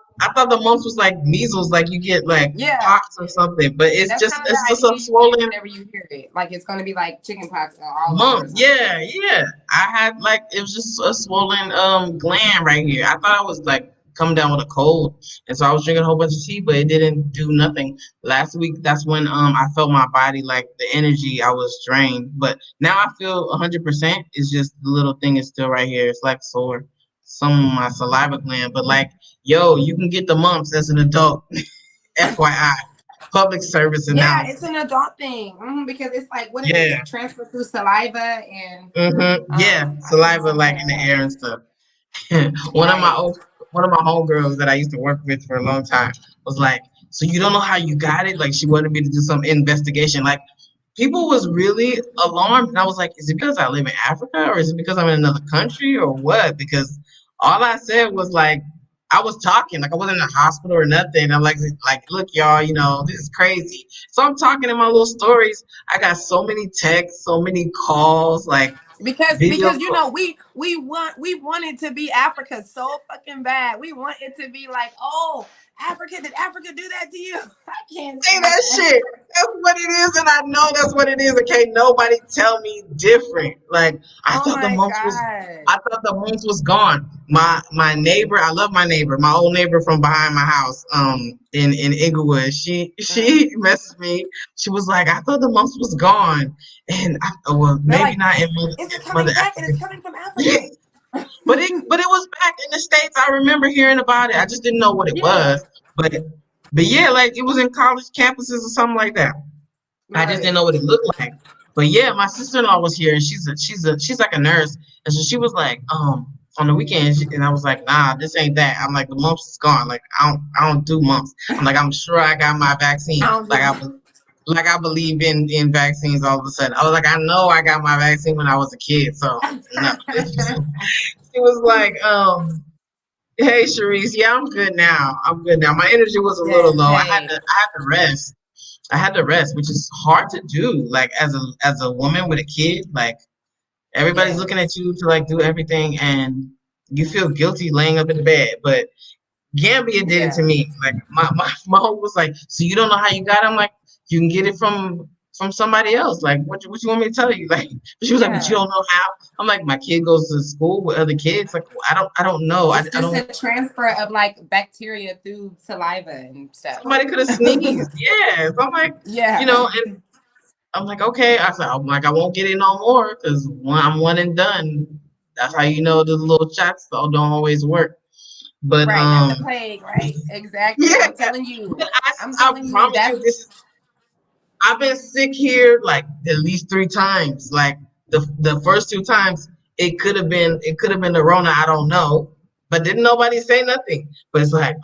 [SPEAKER 1] the mumps was like measles, like you get like
[SPEAKER 2] Yeah.
[SPEAKER 1] pox or something, but it's
[SPEAKER 2] That's
[SPEAKER 1] just
[SPEAKER 2] kind of the
[SPEAKER 1] a
[SPEAKER 2] idea you get
[SPEAKER 1] swollen
[SPEAKER 2] whenever you hear it. Like it's gonna be like chicken pox all over or
[SPEAKER 1] mump.
[SPEAKER 2] something.
[SPEAKER 1] Yeah. I had like, it was just a swollen gland right here. I thought I was like come down with a cold, and so I was drinking a whole bunch of tea, but it didn't do nothing. Last week, that's when I felt my body like the energy. I was drained, but now I feel 100%. It's just the little thing is still right here. It's like sore, some of my saliva gland, but like, yo, you can get the mumps as an adult. FYI, public service
[SPEAKER 2] Yeah, it's
[SPEAKER 1] announcement.
[SPEAKER 2] an adult thing because it's like, what is it?
[SPEAKER 1] Yeah.
[SPEAKER 2] Transfer through saliva and
[SPEAKER 1] Yeah,
[SPEAKER 2] I think
[SPEAKER 1] saliva
[SPEAKER 2] something
[SPEAKER 1] like
[SPEAKER 2] like
[SPEAKER 1] in the
[SPEAKER 2] that.
[SPEAKER 1] air and stuff.
[SPEAKER 2] Right.
[SPEAKER 1] One of my homegirls that I used to work with for a long time was like, "So you don't know how you got it?" Like she wanted me to do some investigation. Like people was really alarmed, and I was like, "Is it because I live in Africa, or is it because I'm in another country, or what?" Because all I said was like, I was talking, like I wasn't in a hospital or nothing. I'm like, look, y'all, this is crazy. So I'm talking in my little stories. I got so many texts, so many calls, like video
[SPEAKER 2] Because we wanted to be Africa so fucking bad. We want it to be like, oh, Africa, did Africa do that to you? I can't
[SPEAKER 1] say
[SPEAKER 2] stand
[SPEAKER 1] that
[SPEAKER 2] that.
[SPEAKER 1] shit. That's what it is, and I know that's what it is. And can't nobody tell me different. Like
[SPEAKER 2] Oh my God.
[SPEAKER 1] I thought the mumps was gone. My neighbor, I love my neighbor, my old neighbor from behind my house, in Inglewood. She messaged me. She was like, I thought the mumps was gone, and well,
[SPEAKER 2] They're
[SPEAKER 1] maybe
[SPEAKER 2] like,
[SPEAKER 1] not in
[SPEAKER 2] is it
[SPEAKER 1] mother
[SPEAKER 2] coming back? And
[SPEAKER 1] Africa.
[SPEAKER 2] it's coming from Africa.
[SPEAKER 1] But it was back in the States. I remember hearing about it. I just didn't know what it
[SPEAKER 2] Yeah.
[SPEAKER 1] was. But yeah, like it was in college campuses or something like that. I just didn't
[SPEAKER 2] Right.
[SPEAKER 1] know what it looked like. But yeah, my sister in law was here, and she's like a nurse, and so she was like, on the weekends, and I was like, nah, this ain't that. I'm like, the mumps is gone. Like I don't do mumps. I'm like, I'm sure I got my vaccine.
[SPEAKER 2] I don't do
[SPEAKER 1] Like I believe in vaccines all of a sudden. I was like, I know I got my vaccine when I was a kid, so no. She was like, hey, Sharice, yeah, I'm good now. I'm good now. My energy was a little
[SPEAKER 2] Yes,
[SPEAKER 1] low.
[SPEAKER 2] hey.
[SPEAKER 1] I had to rest. I had to rest, which is hard to do. Like as a woman with a kid, like everybody's looking at
[SPEAKER 2] Yes.
[SPEAKER 1] you to like do everything, and you feel guilty laying up in the bed. But Gambia did it to
[SPEAKER 2] Yeah.
[SPEAKER 1] me. Like my home was like, so you don't know how you got it? I'm like, you can get it from somebody else. Like, what you want me to tell you? Like, she was like, but you
[SPEAKER 2] Yeah.
[SPEAKER 1] don't know how. I'm like, my kid goes to school with other kids. Like, I don't know.
[SPEAKER 2] It's
[SPEAKER 1] I
[SPEAKER 2] just
[SPEAKER 1] don't.
[SPEAKER 2] a transfer of like bacteria through saliva and stuff.
[SPEAKER 1] Somebody could have sneezed. Yeah. So I'm like,
[SPEAKER 2] Yeah.
[SPEAKER 1] and I'm like, okay. I'm like, I won't get it no more because I'm one and done. That's how you know the little shots though don't always work. But
[SPEAKER 2] Right. Not the plague, right? Exactly.
[SPEAKER 1] yeah.
[SPEAKER 2] I'm telling you.
[SPEAKER 1] But
[SPEAKER 2] I'm
[SPEAKER 1] I
[SPEAKER 2] telling you,
[SPEAKER 1] promise
[SPEAKER 2] that's
[SPEAKER 1] you, I've been sick here like at least 3 times. Like the first 2 times, it could have been the Rona. I don't know, but didn't nobody say nothing. But it's like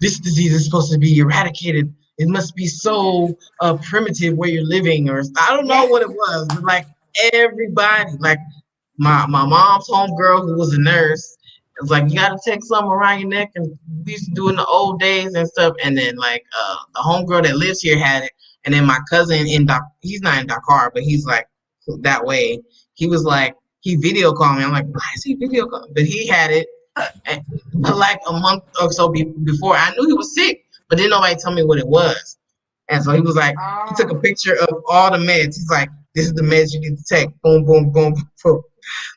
[SPEAKER 1] this disease is supposed to be eradicated. It must be so primitive where you're living, or I don't know
[SPEAKER 2] yeah.
[SPEAKER 1] what it was. But like everybody, like my mom's homegirl who was a nurse. It was like you gotta take something around your neck, and we used to do it in the old days and stuff. And then like the homegirl that lives here had it, and then my cousin he's not in Dakar, but he's like that way. He was like he video called me. I'm like, why is he video calling? But he had it, and, like a month or so before. I knew he was sick, but didn't nobody tell me what it was. And so he was like, he took a
[SPEAKER 2] Oh.
[SPEAKER 1] picture of all the meds. He's like, this is the meds you need to take. Boom, boom, boom, boom.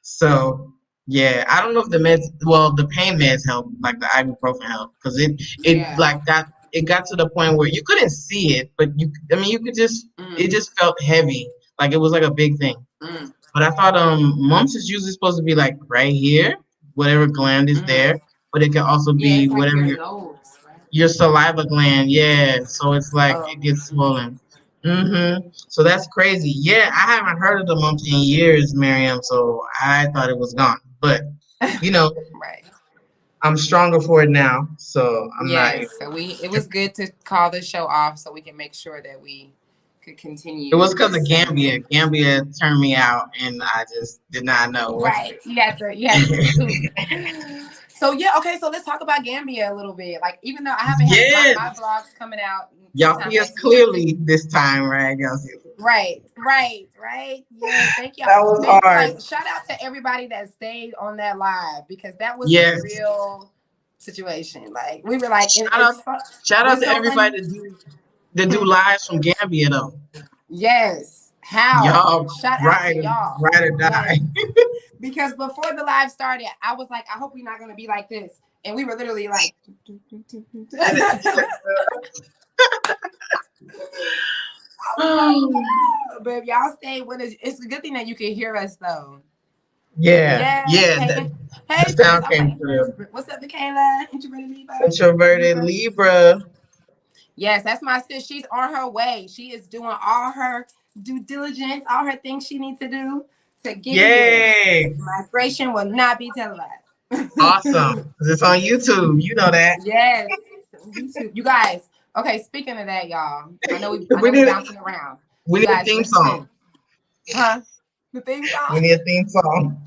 [SPEAKER 1] So yeah, I don't know if the meds, well, the pain meds help, like the ibuprofen help, because it
[SPEAKER 2] Yeah.
[SPEAKER 1] like got it got to the point where you couldn't see it, but I mean, you could just, it
[SPEAKER 2] Mm.
[SPEAKER 1] just felt heavy, like it was like a big thing.
[SPEAKER 2] Mm.
[SPEAKER 1] But I thought mumps is usually supposed to be like right here, whatever gland is
[SPEAKER 2] Mm.
[SPEAKER 1] there, but it can also
[SPEAKER 2] Yeah,
[SPEAKER 1] be
[SPEAKER 2] it's like
[SPEAKER 1] whatever
[SPEAKER 2] your nose, right?
[SPEAKER 1] your saliva gland, yeah. So it's like
[SPEAKER 2] Oh,
[SPEAKER 1] it gets swollen. So that's crazy. Yeah, I haven't heard of the mumps in years, Miriam. So I thought it was gone. But you know,
[SPEAKER 2] right.
[SPEAKER 1] I'm stronger for it now. So I'm not.
[SPEAKER 2] Yes. So it was good to call the show off so we can make sure that we could
[SPEAKER 1] It was
[SPEAKER 2] continue
[SPEAKER 1] because of
[SPEAKER 2] this.
[SPEAKER 1] Gambia. Gambia turned me out, and I just did not know what to
[SPEAKER 2] Right. You had to recoup.
[SPEAKER 1] do.
[SPEAKER 2] So yeah, okay, so let's talk about Gambia a little bit. Like even though I haven't had my
[SPEAKER 1] Yes,
[SPEAKER 2] vlogs coming out
[SPEAKER 1] y'all
[SPEAKER 2] sometime
[SPEAKER 1] see us
[SPEAKER 2] next week.
[SPEAKER 1] clearly this time, right? Y'all see.
[SPEAKER 2] Right. Yes, thank y'all.
[SPEAKER 1] That was hard.
[SPEAKER 2] Like shout out to everybody that stayed on that live because that was a
[SPEAKER 1] Yes.
[SPEAKER 2] real situation. Like we were like,
[SPEAKER 1] Shout out, shout out
[SPEAKER 2] what's
[SPEAKER 1] to
[SPEAKER 2] so funny?
[SPEAKER 1] everybody that do lives from Gambia though.
[SPEAKER 2] Yes. How?
[SPEAKER 1] Y'all
[SPEAKER 2] Shout out to
[SPEAKER 1] ride
[SPEAKER 2] y'all.
[SPEAKER 1] ride or
[SPEAKER 2] Yes.
[SPEAKER 1] die.
[SPEAKER 2] Because before the live started, I was like, I hope we're not gonna be like this. And we were literally like but if y'all stay with us, it's a good thing that you can hear us though.
[SPEAKER 1] Yeah.
[SPEAKER 2] Hey,
[SPEAKER 1] the sound came through.
[SPEAKER 2] What's up, Michaela? Introverted Libra.
[SPEAKER 1] Libra.
[SPEAKER 2] Yes, that's my sis. She's on her way. She is doing all her due diligence, all her things she needs to do to get here. Migration will not be televised.
[SPEAKER 1] Awesome. Because it's on YouTube. You know that.
[SPEAKER 2] Yes. YouTube. You guys. Okay, speaking of that, y'all. I know we're bouncing around.
[SPEAKER 1] We need a theme song.
[SPEAKER 2] Huh? The theme song?
[SPEAKER 1] We need a theme song.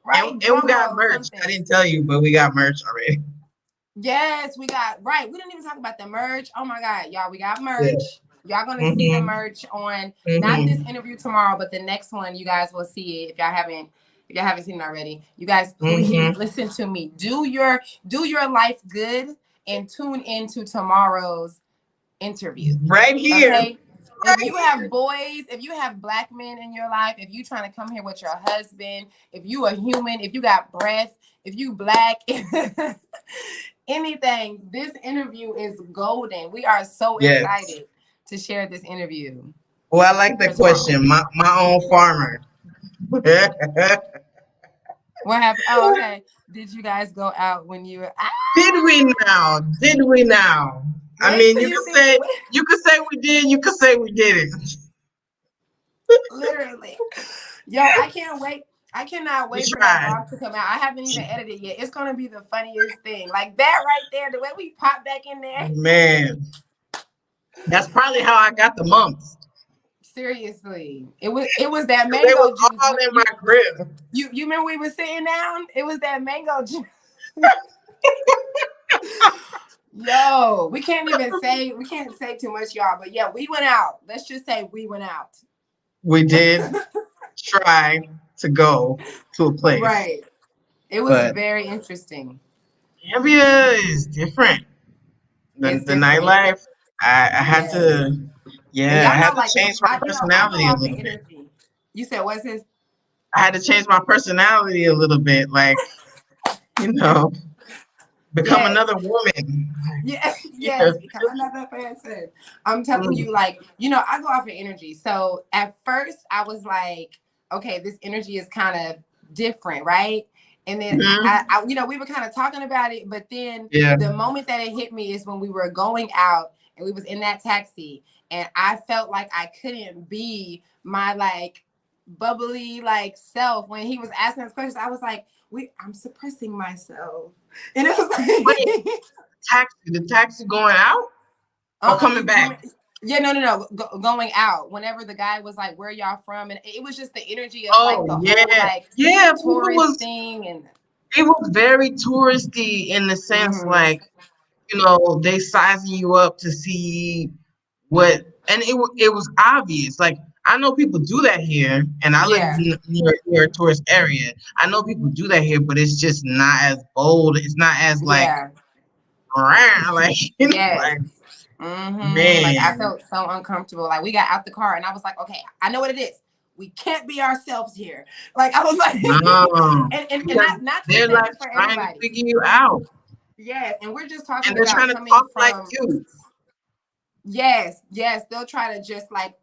[SPEAKER 2] Right.
[SPEAKER 1] And we got merch. I didn't tell you, but we got merch already.
[SPEAKER 2] Yes, we got, right. We didn't even talk about the merch. Oh my God, y'all, we got merch. Yeah. Y'all gonna see the merch on not this interview tomorrow, but the next one. You guys will see it if y'all haven't seen it already. You guys, please listen to me. Do your life good and tune into tomorrow's interview.
[SPEAKER 1] Right here.
[SPEAKER 2] Okay? If you have boys, if you have Black men in your life, if you trying to come here with your husband, if you a human, if you got breath, if you Black, anything, this interview is golden. We are so excited to share this interview.
[SPEAKER 1] Well, I like the question. My own farmer.
[SPEAKER 2] What happened? Oh, okay. Did you guys go out when you were?
[SPEAKER 1] Did we now? I mean, you could say we did. You could say we didn't.
[SPEAKER 2] Literally. Yo, I can't wait. I cannot wait for that vlog to come out. I haven't even edited yet. It's gonna be the funniest thing. Like that right there, the way we pop back in there.
[SPEAKER 1] Man, that's probably how I got the mumps.
[SPEAKER 2] Seriously, it was that mango
[SPEAKER 1] they was
[SPEAKER 2] juice.
[SPEAKER 1] All in my crib.
[SPEAKER 2] You remember we were sitting down? It was that mango juice. Yo, we can't say too much, y'all. But yeah, we went out. Let's just say we went out.
[SPEAKER 1] We did try to go to a place.
[SPEAKER 2] Right. It was very interesting.
[SPEAKER 1] Gambia is different. The nightlife. I had to. Yeah, I had to change my personality a little bit.
[SPEAKER 2] You said what's his?
[SPEAKER 1] I had to change my personality a little bit, like, become another woman.
[SPEAKER 2] Yes, become another person. I'm telling you, like, I go off of energy. So at first I was like, okay, this energy is kind of different, right? And then I we were kind of talking about it, but then the moment that it hit me is when we were going out and we was in that taxi, and I felt like I couldn't be my like bubbly like self when he was asking us questions. I was like, I'm suppressing myself, and it was like
[SPEAKER 1] the taxi going out or coming back.
[SPEAKER 2] Yeah, no. Going out. Whenever the guy was like, "Where y'all from?" and it was just the energy of like the whole like tourist thing, and
[SPEAKER 1] it was very touristy in the sense like they sizing you up to see what, and it was obvious. Like I know people do that here, and I live near a tourist area. I know people do that here, but it's just not as bold. It's not as like
[SPEAKER 2] Man. Like I felt so uncomfortable. Like we got out the car and I was like, okay, I know what it is. We can't be ourselves here. Like I was like, and not
[SPEAKER 1] they're like
[SPEAKER 2] for
[SPEAKER 1] trying
[SPEAKER 2] everybody.
[SPEAKER 1] to figure you out.
[SPEAKER 2] Yes, and we're just talking
[SPEAKER 1] and they're
[SPEAKER 2] about
[SPEAKER 1] trying to
[SPEAKER 2] coming
[SPEAKER 1] talk
[SPEAKER 2] from
[SPEAKER 1] like you.
[SPEAKER 2] Yes, they'll try to just like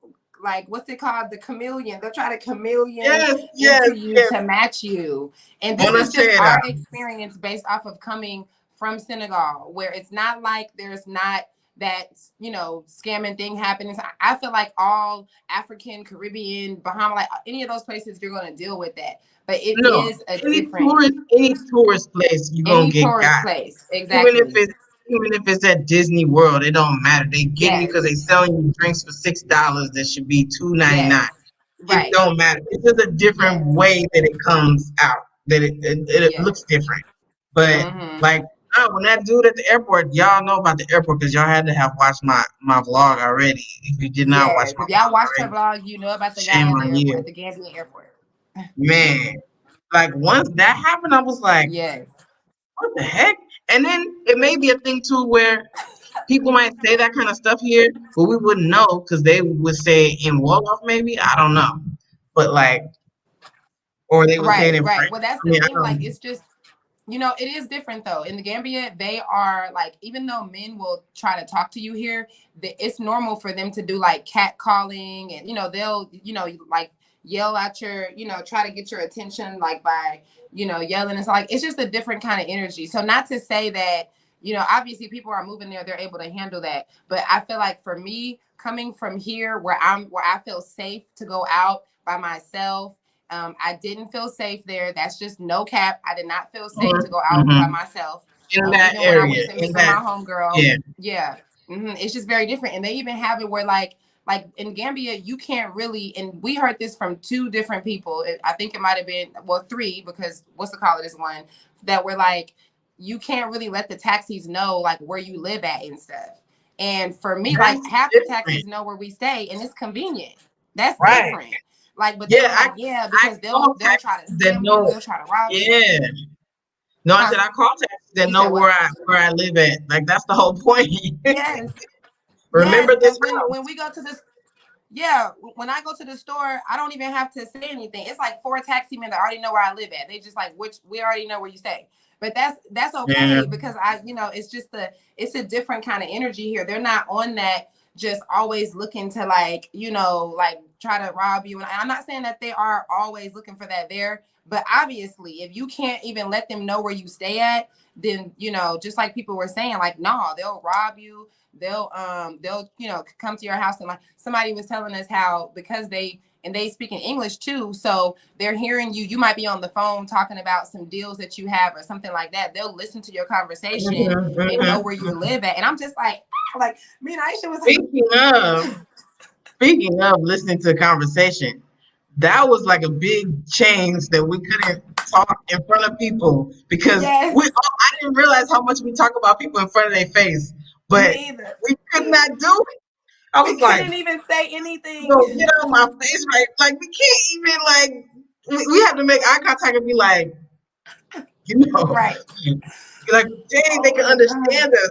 [SPEAKER 2] what's it called? The chameleon. They'll try to chameleon into you to match you. And this is just our experience based off of coming from Senegal, where it's not like there's not that scamming thing happening. So I feel like all African, Caribbean, Bahama, like any of those places, you're going to deal with that. But it is a different
[SPEAKER 1] any tourist place you're gonna get got.
[SPEAKER 2] Place. Exactly.
[SPEAKER 1] Even if it's at Disney World, it don't matter. They get you because they selling you drinks for $6 that should be $2.99.
[SPEAKER 2] Right.
[SPEAKER 1] It don't matter. It's just a different way that it comes out. That it looks different. But like when that dude at the airport, y'all know about the airport because y'all had to have watched my vlog already. If you did not watch my
[SPEAKER 2] vlog, y'all watched her vlog, you know about the guy at the Gambian airport.
[SPEAKER 1] Man, like once that happened, I was like, what the heck? And then it may be a thing too where people might say that kind of stuff here, but we wouldn't know because they would say in Wolof maybe. I don't know. But like or they were saying
[SPEAKER 2] Right,
[SPEAKER 1] in
[SPEAKER 2] right.
[SPEAKER 1] French.
[SPEAKER 2] Well, that's
[SPEAKER 1] I
[SPEAKER 2] the
[SPEAKER 1] mean, I
[SPEAKER 2] thing. Like,
[SPEAKER 1] don't.
[SPEAKER 2] it's just, it is different though. In the Gambia, they are like, even though men will try to talk to you here, it's normal for them to do like cat calling, and they'll like yell at your, try to get your attention like by yelling. It's like it's just a different kind of energy. So not to say that obviously people are moving there, they're able to handle that, but I feel like for me coming from here where I feel safe to go out by myself. I didn't feel safe there. That's just no cap. I did not feel safe to go out by myself.
[SPEAKER 1] In that
[SPEAKER 2] Even when I went
[SPEAKER 1] area,
[SPEAKER 2] to
[SPEAKER 1] in
[SPEAKER 2] meet with
[SPEAKER 1] that,
[SPEAKER 2] my homegirl.
[SPEAKER 1] yeah.
[SPEAKER 2] Yeah. It's just very different. And they even have it where like in Gambia, you can't really, and we heard this from two different people. I think it might have been, well, three, because what's the call of this one, that were like, you can't really let the taxis know like where you live at and stuff. And for me, like
[SPEAKER 1] That's
[SPEAKER 2] half the
[SPEAKER 1] different.
[SPEAKER 2] taxis know where we stay and it's convenient. That's
[SPEAKER 1] Right.
[SPEAKER 2] different. Like, but they
[SPEAKER 1] Yeah,
[SPEAKER 2] were like, yeah,
[SPEAKER 1] I
[SPEAKER 2] because
[SPEAKER 1] call
[SPEAKER 2] they'll try to
[SPEAKER 1] taxis that
[SPEAKER 2] scam you,
[SPEAKER 1] know.
[SPEAKER 2] they'll try to rob you.
[SPEAKER 1] Yeah. No, I
[SPEAKER 2] Huh?
[SPEAKER 1] said I call taxis that
[SPEAKER 2] You
[SPEAKER 1] know
[SPEAKER 2] said what?
[SPEAKER 1] where I live at. Like that's the whole point.
[SPEAKER 2] Yes. Yes.
[SPEAKER 1] Remember this
[SPEAKER 2] And when
[SPEAKER 1] house.
[SPEAKER 2] we go to this, yeah, when I go to the store, I don't even have to say anything. It's like 4 taxi men that already know where I live at. They just like, which we already know where you stay. But that's
[SPEAKER 1] Yeah.
[SPEAKER 2] okay because it's just it's a different kind of energy here. They're not on that just always looking to like, like try to rob you. And I'm not saying that they are always looking for that there, but obviously if you can't even let them know where you stay at, then just like people were saying, like, no, they'll rob you. They'll come to your house. And like somebody was telling us how, because they speak in English too, so they're hearing you might be on the phone talking about some deals that you have or something like that. They'll listen to your conversation and know where you live at. And I'm just like me and Aisha was like,
[SPEAKER 1] Speaking of listening to conversation, that was like a big change that we couldn't talk in front of people because
[SPEAKER 2] yes,
[SPEAKER 1] I didn't realize how much we talk about people in front of their face, but
[SPEAKER 2] me either.
[SPEAKER 1] we could not do it. I
[SPEAKER 2] We
[SPEAKER 1] was like,
[SPEAKER 2] couldn't even say anything.
[SPEAKER 1] no, get out of my face, right? Like we can't even like we have to make eye contact and be like,
[SPEAKER 2] Right.
[SPEAKER 1] like, dang, they
[SPEAKER 2] Oh
[SPEAKER 1] can
[SPEAKER 2] my God.
[SPEAKER 1] understand us.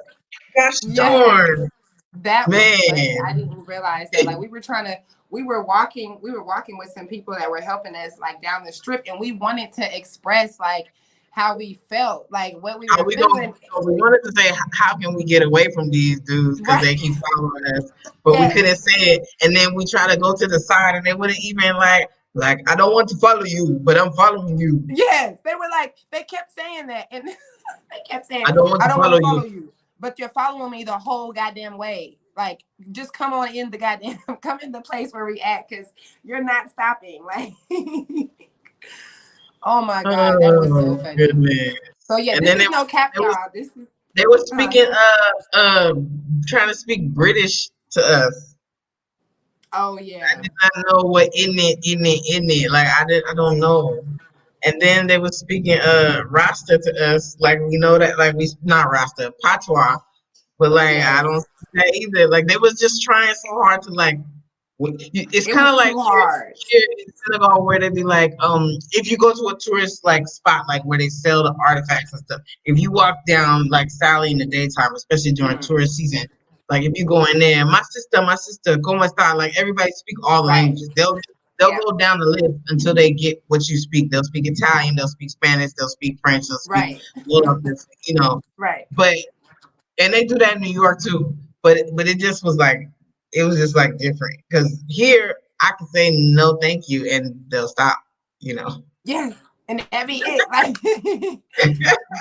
[SPEAKER 1] Gosh
[SPEAKER 2] Yes.
[SPEAKER 1] darn,
[SPEAKER 2] That was funny. I
[SPEAKER 1] man.
[SPEAKER 2] didn't realize that. Like we were walking with some people that were helping us like down the strip, and we wanted to express like how we felt, like what we
[SPEAKER 1] How
[SPEAKER 2] were
[SPEAKER 1] we going
[SPEAKER 2] feeling.
[SPEAKER 1] so we wanted to say how can we get away from these dudes because
[SPEAKER 2] Right.
[SPEAKER 1] they keep following us, but we
[SPEAKER 2] Yes.
[SPEAKER 1] couldn't say it. And then we try to go to the side, and they wouldn't even like I don't want to follow you, but I'm following you.
[SPEAKER 2] Yes. They were like, they kept saying that. And they kept saying,
[SPEAKER 1] I don't want
[SPEAKER 2] I
[SPEAKER 1] to
[SPEAKER 2] don't want to
[SPEAKER 1] follow you.
[SPEAKER 2] follow you, but you're following me the whole goddamn way. Like, just come on in the goddamn, come in the place where we at, because you're not stopping. Like, oh my God, that was so
[SPEAKER 1] Oh
[SPEAKER 2] funny.
[SPEAKER 1] goodness.
[SPEAKER 2] So yeah,
[SPEAKER 1] And
[SPEAKER 2] this
[SPEAKER 1] then
[SPEAKER 2] is no cap,
[SPEAKER 1] they was
[SPEAKER 2] y'all. This is
[SPEAKER 1] they were
[SPEAKER 2] uh,
[SPEAKER 1] speaking trying to speak British to us.
[SPEAKER 2] oh
[SPEAKER 1] I
[SPEAKER 2] yeah.
[SPEAKER 1] did not know what in it. Like I don't know. And then they were speaking Rasta to us, like we know that like we not Rasta, patois. But like I
[SPEAKER 2] Yes.
[SPEAKER 1] don't see that either. Like they was just trying so hard to like it's
[SPEAKER 2] It
[SPEAKER 1] kind
[SPEAKER 2] was
[SPEAKER 1] of like
[SPEAKER 2] too hard.
[SPEAKER 1] here in Senegal where they be like, if you go to a tourist like spot like where they sell the artifacts and stuff, if you walk down like Sally in the daytime, especially during
[SPEAKER 2] Mhm.
[SPEAKER 1] tourist season, like if you go in there, my sister, como está, like everybody speak all the
[SPEAKER 2] Right.
[SPEAKER 1] languages. They'll
[SPEAKER 2] Yeah.
[SPEAKER 1] go down the list until they get what you speak. They'll speak Italian, they'll speak Spanish, they'll speak French, they'll speak
[SPEAKER 2] Right.
[SPEAKER 1] Wolof,
[SPEAKER 2] Right.
[SPEAKER 1] but and they do that in New York too. But it just was like it was just like different because here I can say no, thank you, and they'll stop. You know.
[SPEAKER 2] Yes. And that be it. Like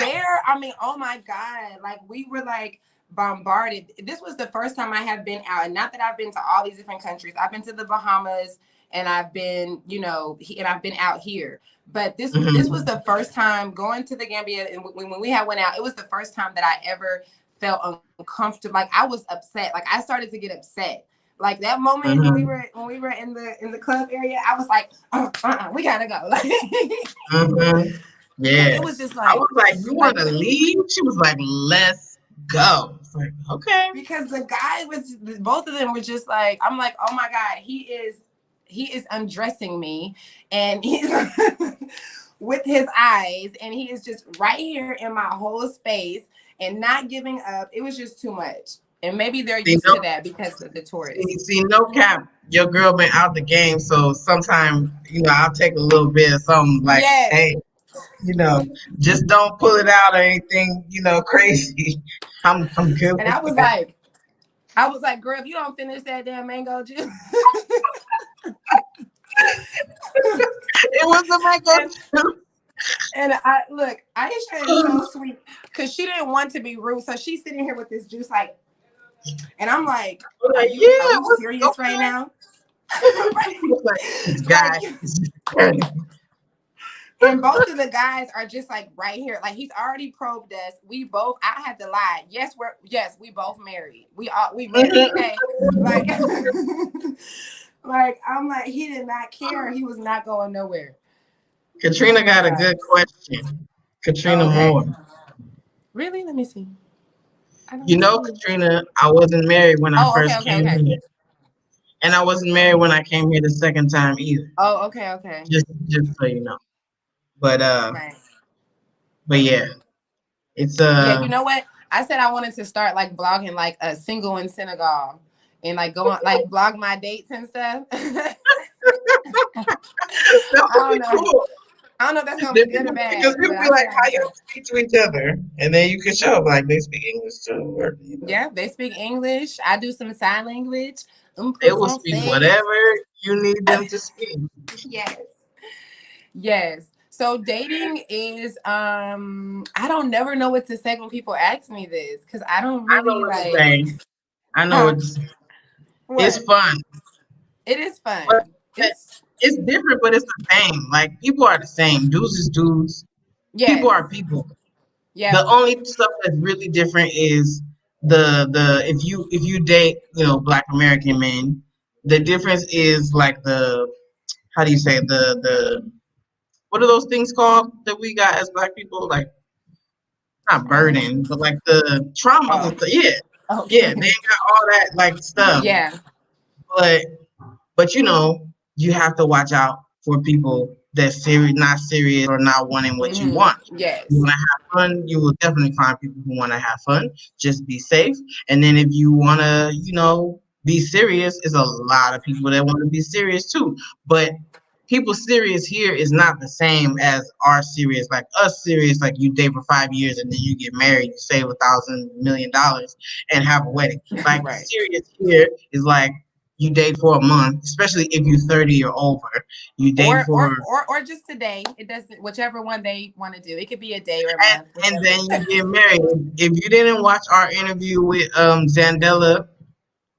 [SPEAKER 2] there, I mean, oh my God. Like we were like bombarded. This was the first time I have been out. And not that I've been to all these different countries. I've been to the Bahamas and I've been, and I've been out here. But this was
[SPEAKER 1] Mm-hmm.
[SPEAKER 2] the first time going to the Gambia, and when we had went out, it was the first time that I ever felt uncomfortable. Like I was upset. Like I started to get upset. Like that moment when we
[SPEAKER 1] Mm-hmm.
[SPEAKER 2] were in the club area, I was like, we gotta go. Like
[SPEAKER 1] Mm-hmm.
[SPEAKER 2] because it was
[SPEAKER 1] Yes.
[SPEAKER 2] just
[SPEAKER 1] I was like, you want
[SPEAKER 2] like
[SPEAKER 1] to leave? She was like, let's go. It's like, okay.
[SPEAKER 2] because the guy was, both of them were just like, I'm like, oh my God, he is undressing me and he's with his eyes and he is just right here in my whole space and not giving up. It was just too much. And maybe they're
[SPEAKER 1] See,
[SPEAKER 2] used
[SPEAKER 1] no,
[SPEAKER 2] to that because of the tourists.
[SPEAKER 1] see, no cap. Your girl been out the game, so sometimes I'll take a little bit of something like,
[SPEAKER 2] Yes.
[SPEAKER 1] hey, just don't pull it out or anything, crazy. I'm good
[SPEAKER 2] And
[SPEAKER 1] with
[SPEAKER 2] I was
[SPEAKER 1] that.
[SPEAKER 2] like, girl, if you don't finish that damn mango juice.
[SPEAKER 1] It was a mango juice.
[SPEAKER 2] And Aisha is so sweet because she didn't want to be rude. So she's sitting here with this juice, like, and I'm like,
[SPEAKER 1] I'm
[SPEAKER 2] are
[SPEAKER 1] like,
[SPEAKER 2] you
[SPEAKER 1] yeah, what's
[SPEAKER 2] serious right
[SPEAKER 1] okay?
[SPEAKER 2] now?
[SPEAKER 1] He was like, this
[SPEAKER 2] Like,
[SPEAKER 1] guy is crazy.
[SPEAKER 2] and both of the guys are just like right here. Like he's already probed us. I had to lie. We both married. We married, okay? Like like I'm like, he did not care. He was not going nowhere.
[SPEAKER 1] Katrina
[SPEAKER 2] Oh my
[SPEAKER 1] got a
[SPEAKER 2] God.
[SPEAKER 1] good question. Katrina
[SPEAKER 2] Oh, okay.
[SPEAKER 1] Moore.
[SPEAKER 2] Really? Let me see. I don't see.
[SPEAKER 1] Katrina, I wasn't married when I
[SPEAKER 2] Oh, okay,
[SPEAKER 1] first
[SPEAKER 2] okay,
[SPEAKER 1] came
[SPEAKER 2] okay.
[SPEAKER 1] here. And I wasn't married when I came here the second time either.
[SPEAKER 2] Oh, okay, okay.
[SPEAKER 1] Just so you know. But
[SPEAKER 2] Right.
[SPEAKER 1] but yeah. It's
[SPEAKER 2] Yeah, you know what? I said I wanted to start like blogging like a single in Senegal and like go on like blog my dates and stuff. I
[SPEAKER 1] that would
[SPEAKER 2] don't
[SPEAKER 1] be
[SPEAKER 2] know.
[SPEAKER 1] cool.
[SPEAKER 2] I don't know if that's gonna
[SPEAKER 1] Then
[SPEAKER 2] be good or
[SPEAKER 1] because
[SPEAKER 2] bad,
[SPEAKER 1] people
[SPEAKER 2] but
[SPEAKER 1] be
[SPEAKER 2] I said
[SPEAKER 1] like,
[SPEAKER 2] I
[SPEAKER 1] how
[SPEAKER 2] would
[SPEAKER 1] y'all
[SPEAKER 2] try.
[SPEAKER 1] speak to each other? And then you can show like they speak English too, or
[SPEAKER 2] Yeah, they speak English. I do some sign language.
[SPEAKER 1] they
[SPEAKER 2] Peu
[SPEAKER 1] will speak
[SPEAKER 2] français.
[SPEAKER 1] whatever you need them to speak.
[SPEAKER 2] Yes. Yes. So dating is I don't never know what to say when people ask me this because I don't
[SPEAKER 1] I know
[SPEAKER 2] really
[SPEAKER 1] what to
[SPEAKER 2] like
[SPEAKER 1] say. I know
[SPEAKER 2] huh?
[SPEAKER 1] what to say. It's
[SPEAKER 2] What?
[SPEAKER 1] fun.
[SPEAKER 2] It is
[SPEAKER 1] But
[SPEAKER 2] fun.
[SPEAKER 1] yeah, it's different, but it's the same. Like people are the same. Dudes is dudes. People
[SPEAKER 2] Yes.
[SPEAKER 1] are people. The
[SPEAKER 2] Yep.
[SPEAKER 1] only stuff that's really different is the if you date Black American men, the difference is like the how do you say the what are those things called that we got as Black people, like not
[SPEAKER 2] Traumas.
[SPEAKER 1] burden but like the traumas and
[SPEAKER 2] Oh.
[SPEAKER 1] stuff. Yeah, yeah, they ain't
[SPEAKER 2] Okay.
[SPEAKER 1] got all that like stuff,
[SPEAKER 2] Yeah.
[SPEAKER 1] but you have to watch out for people that's serious, not serious, or not wanting what you want. You
[SPEAKER 2] Yes.
[SPEAKER 1] want to have fun, you will definitely find people who want to have fun. Just be safe. And then if you want to, be serious, is a lot of people that want to be serious too. But people serious here is not the same as our serious. Like us serious, like you date for 5 years and then you get married, you save $1,000 million and have a wedding. Like
[SPEAKER 2] Right.
[SPEAKER 1] serious here is like you date for a month, especially if you're 30 or over. You date for
[SPEAKER 2] Or just today. It doesn't whichever one they want to do. It could be a day or a
[SPEAKER 1] and,
[SPEAKER 2] month,
[SPEAKER 1] and
[SPEAKER 2] whichever.
[SPEAKER 1] then you get married. If you didn't watch our interview with Zandela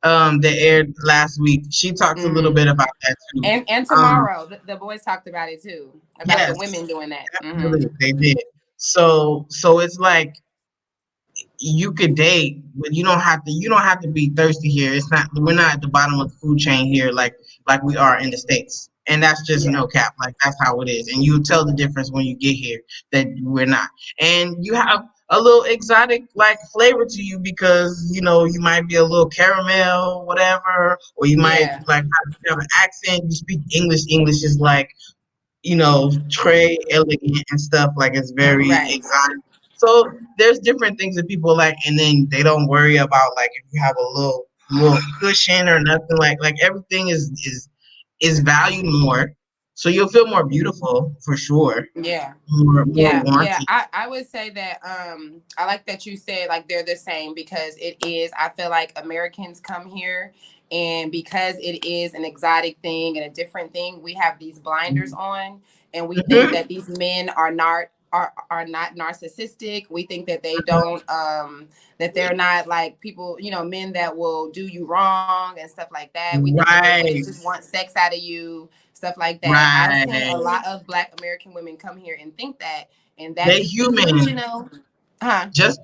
[SPEAKER 1] that aired last week, she talks a little
[SPEAKER 2] Mm-hmm.
[SPEAKER 1] bit about that too.
[SPEAKER 2] And
[SPEAKER 1] Um,
[SPEAKER 2] tomorrow, the boys talked about it too, about the
[SPEAKER 1] yes,
[SPEAKER 2] women doing that. Mm-hmm.
[SPEAKER 1] definitely they did. So it's like you could date, but you don't have to be thirsty here. We're not at the bottom of the food chain here like we are in the States. And that's just
[SPEAKER 2] Yeah.
[SPEAKER 1] no cap. Like that's how it is. And you tell the difference when you get here that we're not. And you have a little exotic like flavor to you because you might be a little caramel, whatever, or you might
[SPEAKER 2] Yeah.
[SPEAKER 1] like have an accent. You speak English. English is like Trey elegant and stuff, like it's very
[SPEAKER 2] Right.
[SPEAKER 1] exotic. So there's different things that people like, and then they don't worry about like if you have a little cushion or nothing, like everything is valued more. So you'll feel more beautiful for sure.
[SPEAKER 2] Yeah.
[SPEAKER 1] More
[SPEAKER 2] Yeah.
[SPEAKER 1] wanted.
[SPEAKER 2] I would say that I like that you said like they're the same because it is. I feel like Americans come here and because it is an exotic thing and a different thing, we have these blinders on and we think
[SPEAKER 1] Hmm.
[SPEAKER 2] that these men are not narcissistic. We think that they don't that they're not like people, men that will do you wrong and stuff like that. We think that they really
[SPEAKER 1] Right.
[SPEAKER 2] just want sex out of you, stuff like that. I've seen a
[SPEAKER 1] Right.
[SPEAKER 2] lot of Black American women come here and think that, and that
[SPEAKER 1] They
[SPEAKER 2] is because,
[SPEAKER 1] human.
[SPEAKER 2] huh?
[SPEAKER 1] Just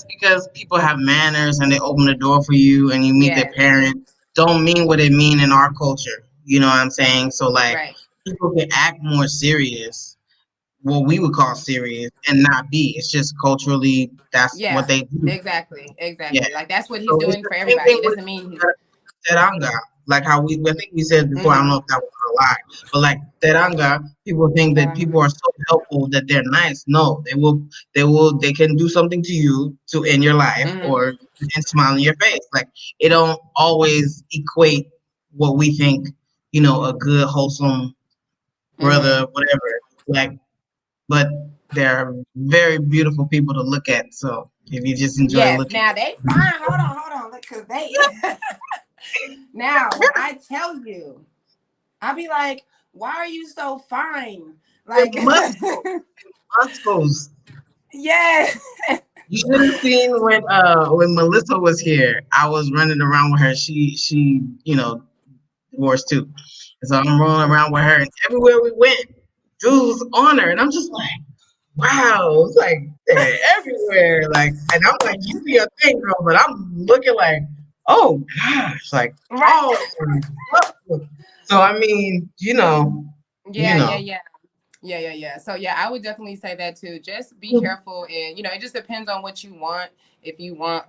[SPEAKER 1] because people have manners and they open the door for you and you meet their
[SPEAKER 2] Yes,
[SPEAKER 1] parents don't mean what it mean in our culture. You know what I'm saying? So like
[SPEAKER 2] right.
[SPEAKER 1] people can act more serious, what we would call serious, and not be. It's just culturally that's what
[SPEAKER 2] Yeah,
[SPEAKER 1] they do.
[SPEAKER 2] exactly,
[SPEAKER 1] Yeah.
[SPEAKER 2] exactly. Like that's what he's
[SPEAKER 1] So it's
[SPEAKER 2] doing
[SPEAKER 1] the
[SPEAKER 2] for
[SPEAKER 1] same
[SPEAKER 2] everybody.
[SPEAKER 1] thing
[SPEAKER 2] It
[SPEAKER 1] with
[SPEAKER 2] doesn't mean he's
[SPEAKER 1] Teranga. Like how I think we said before, I don't know if that was a lie, but like teranga, people think that people are so helpful that they're nice. No, they can do something to you to end your life or and smile in your face. Like it don't always equate what we think, a good, wholesome brother, whatever. Like, but they're very beautiful people to look at. So if you just enjoy
[SPEAKER 2] yes,
[SPEAKER 1] looking
[SPEAKER 2] now
[SPEAKER 1] at
[SPEAKER 2] they fine. Hold on, because they now when I tell you, I'll be like, why are you so fine? Like
[SPEAKER 1] muscles.
[SPEAKER 2] Yes.
[SPEAKER 1] You should have seen when Melissa was here. I was running around with her. She divorced too. And so I'm rolling around with her, and everywhere we went, dudes on her, and I'm just like, wow, it's like they're everywhere. Like, and I'm like, you do your thing, girl, but I'm looking like, oh gosh, like,
[SPEAKER 2] Right.
[SPEAKER 1] oh. So I mean,
[SPEAKER 2] Yeah. So yeah, I would definitely say that too. Just be careful, and it just depends on what you want. If you want,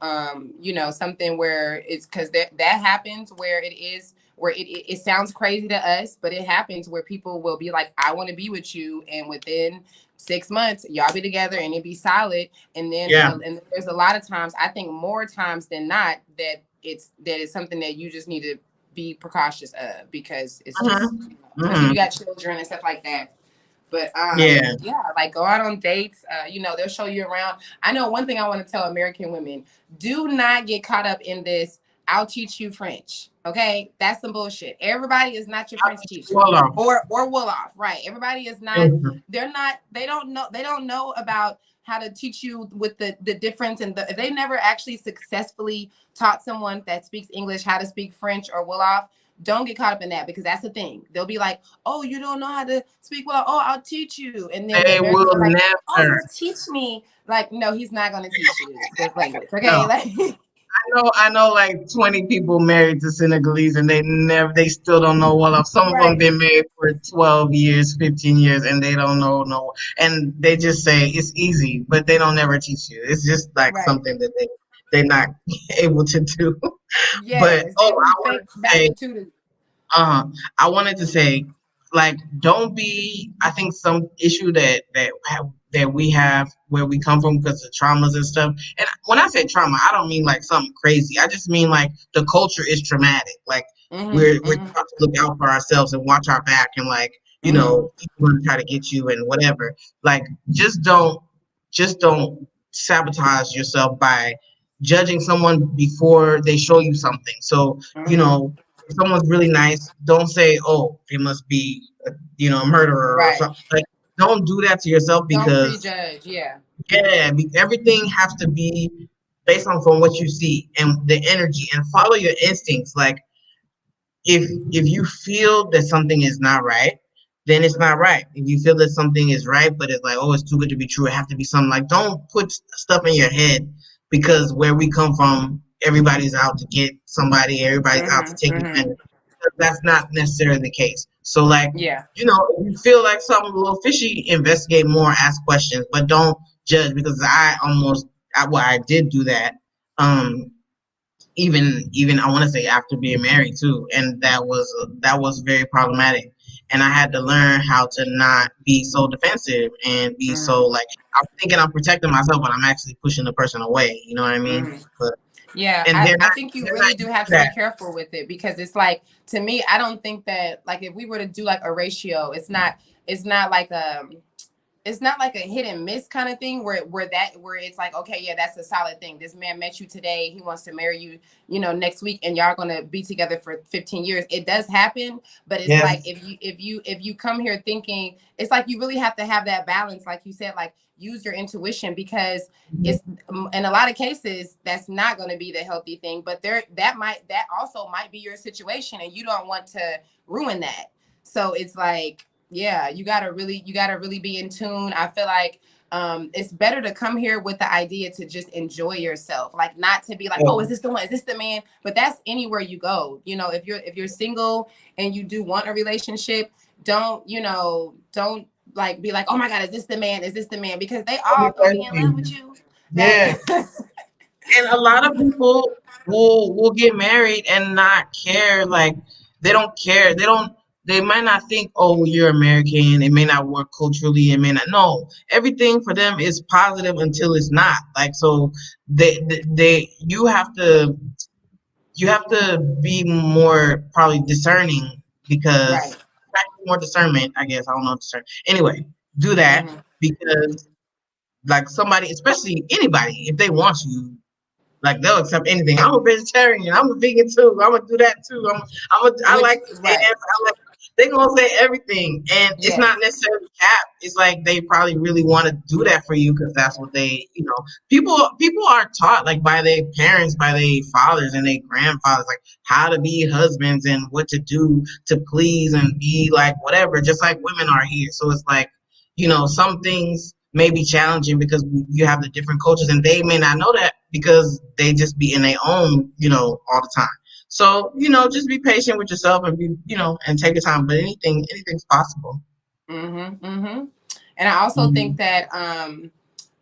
[SPEAKER 2] something where it's because that happens where it sounds crazy to us, but it happens where people will be like, I want to be with you, and within 6 months y'all be together and it be solid. And then and there's a lot of times, I think more times than not, that it's something that you just need to be precautious of, because it's just especially if you got children and stuff like that. But like go out on dates. They'll show you around. I know one thing I want to tell American women: do not get caught up in this. I'll teach you French. Okay, that's some bullshit. Everybody is not your French teacher or Wolof, right? Everybody is not. They're not. They don't know. They don't know about how to teach you with the difference, and if they never actually successfully taught someone that speaks English how to speak French or Wolof. Don't get caught up in that, because that's the thing. They'll be like, oh, you don't know how to speak well. Oh, I'll teach you. And then the Americans are like, oh, you'll teach me. Like, no, he's not going to teach you this language. Okay.
[SPEAKER 1] No.
[SPEAKER 2] Like,
[SPEAKER 1] I know like 20 people married to Senegalese, and they still don't know Wolof. Some of them been married for 12 years, 15 years, and they don't know no. And they just say it's easy, but they don't never teach you. It's just like something that they're not able to do.
[SPEAKER 2] Yes,
[SPEAKER 1] I wanted to say, like, don't be. I think some issue that we have where we come from because of traumas and stuff. And when I say trauma, I don't mean like something crazy. I just mean like the culture is traumatic. Like we're taught to look out for ourselves and watch our back, and like people want to try to get you and whatever. Like just don't sabotage yourself by judging someone before they show you something. So if someone's really nice, don't say, "Oh, they must be, a murderer or something." Like, don't do that to yourself, because
[SPEAKER 2] don't prejudge.
[SPEAKER 1] everything has to be based on from what you see and the energy, and follow your instincts. Like, if you feel that something is not right, then it's not right. If you feel that something is right, but it's like, oh, it's too good to be true, it have to be something, like, don't put stuff in your head, because where we come from, everybody's out to get somebody, everybody's out to take advantage. That's not necessarily the case. So, like, if you feel like something a little fishy, investigate more, ask questions, but don't judge, because I did do that. Even I want to say after being married too, and that was very problematic. And I had to learn how to not be so defensive and be so, like, I'm thinking I'm protecting myself, but I'm actually pushing the person away. You know what I mean? But
[SPEAKER 2] I think you really do have to be careful with it, because it's like, to me, I don't think that, like, if we were to do like a ratio, it's not like it's not like a hit and miss kind of thing where it's like, okay, yeah, that's a solid thing. This man met you today, he wants to marry you, next week, and y'all gonna be together for 15 years. It does happen, but it's like, if you come here thinking, it's like you really have to have that balance, like you said, like, use your intuition, because it's in a lot of cases that's not going to be the healthy thing, but that also might be your situation, and you don't want to ruin that. So it's like, yeah, you gotta really be in tune. I feel like it's better to come here with the idea to just enjoy yourself, like, not to be like, oh, is this the one? Is this the man? But that's anywhere you go. If you're single and you do want a relationship, don't like be like, oh my God, is this the man? Is this the man? Because they all gonna be in love with you.
[SPEAKER 1] Yeah. And a lot of people will get married and not care. Like they don't care. They might not think, oh, you're American. It may not work culturally. It may not. No, everything for them is positive until it's not. Like so, they you have to be more probably discerning
[SPEAKER 2] Right.
[SPEAKER 1] because more discernment. I guess I don't know discern. Anyway, do that
[SPEAKER 2] Mm-hmm.
[SPEAKER 1] because like somebody, especially anybody, if they want you, like they'll accept anything. I'm a vegetarian. I'm a vegan too. I'm gonna do that too. I
[SPEAKER 2] Which
[SPEAKER 1] like to dance.
[SPEAKER 2] right.
[SPEAKER 1] They gonna say everything, and it's
[SPEAKER 2] Yes.
[SPEAKER 1] not necessarily cap. It's like they probably really want to do that for you because that's what they, people are taught like by their parents, by their fathers and their grandfathers, like how to be husbands and what to do to please and be like whatever. Just like women are here, so it's like some things may be challenging because you have the different cultures and they may not know that because they just be in their own, all the time. So, just be patient with yourself and and take your time. But anything's possible.
[SPEAKER 2] Mm-hmm. Mm-hmm. And I also think
[SPEAKER 1] Mhm.
[SPEAKER 2] that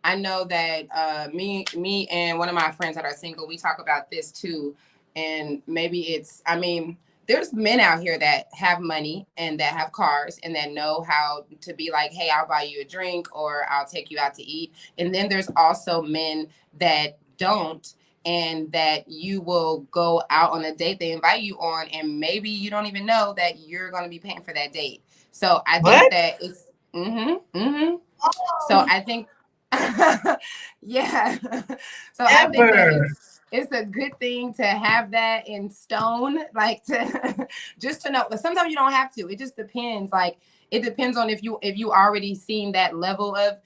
[SPEAKER 2] I know that me and one of my friends that are single, we talk about this too. And maybe I mean, there's men out here that have money and that have cars and that know how to be like, hey, I'll buy you a drink or I'll take you out to eat. And then there's also men that don't, and that you will go out on a date they invite you on, and maybe you don't even know that you're going to be paying for that date. So I think
[SPEAKER 1] What?
[SPEAKER 2] that it's mm-hmm. So
[SPEAKER 1] Oh,
[SPEAKER 2] I think yeah. So I think that
[SPEAKER 1] ever.
[SPEAKER 2] it's a good thing to have that in stone, like to just to know. But sometimes you don't have to. It just depends. Like it depends on if you already seen that level of,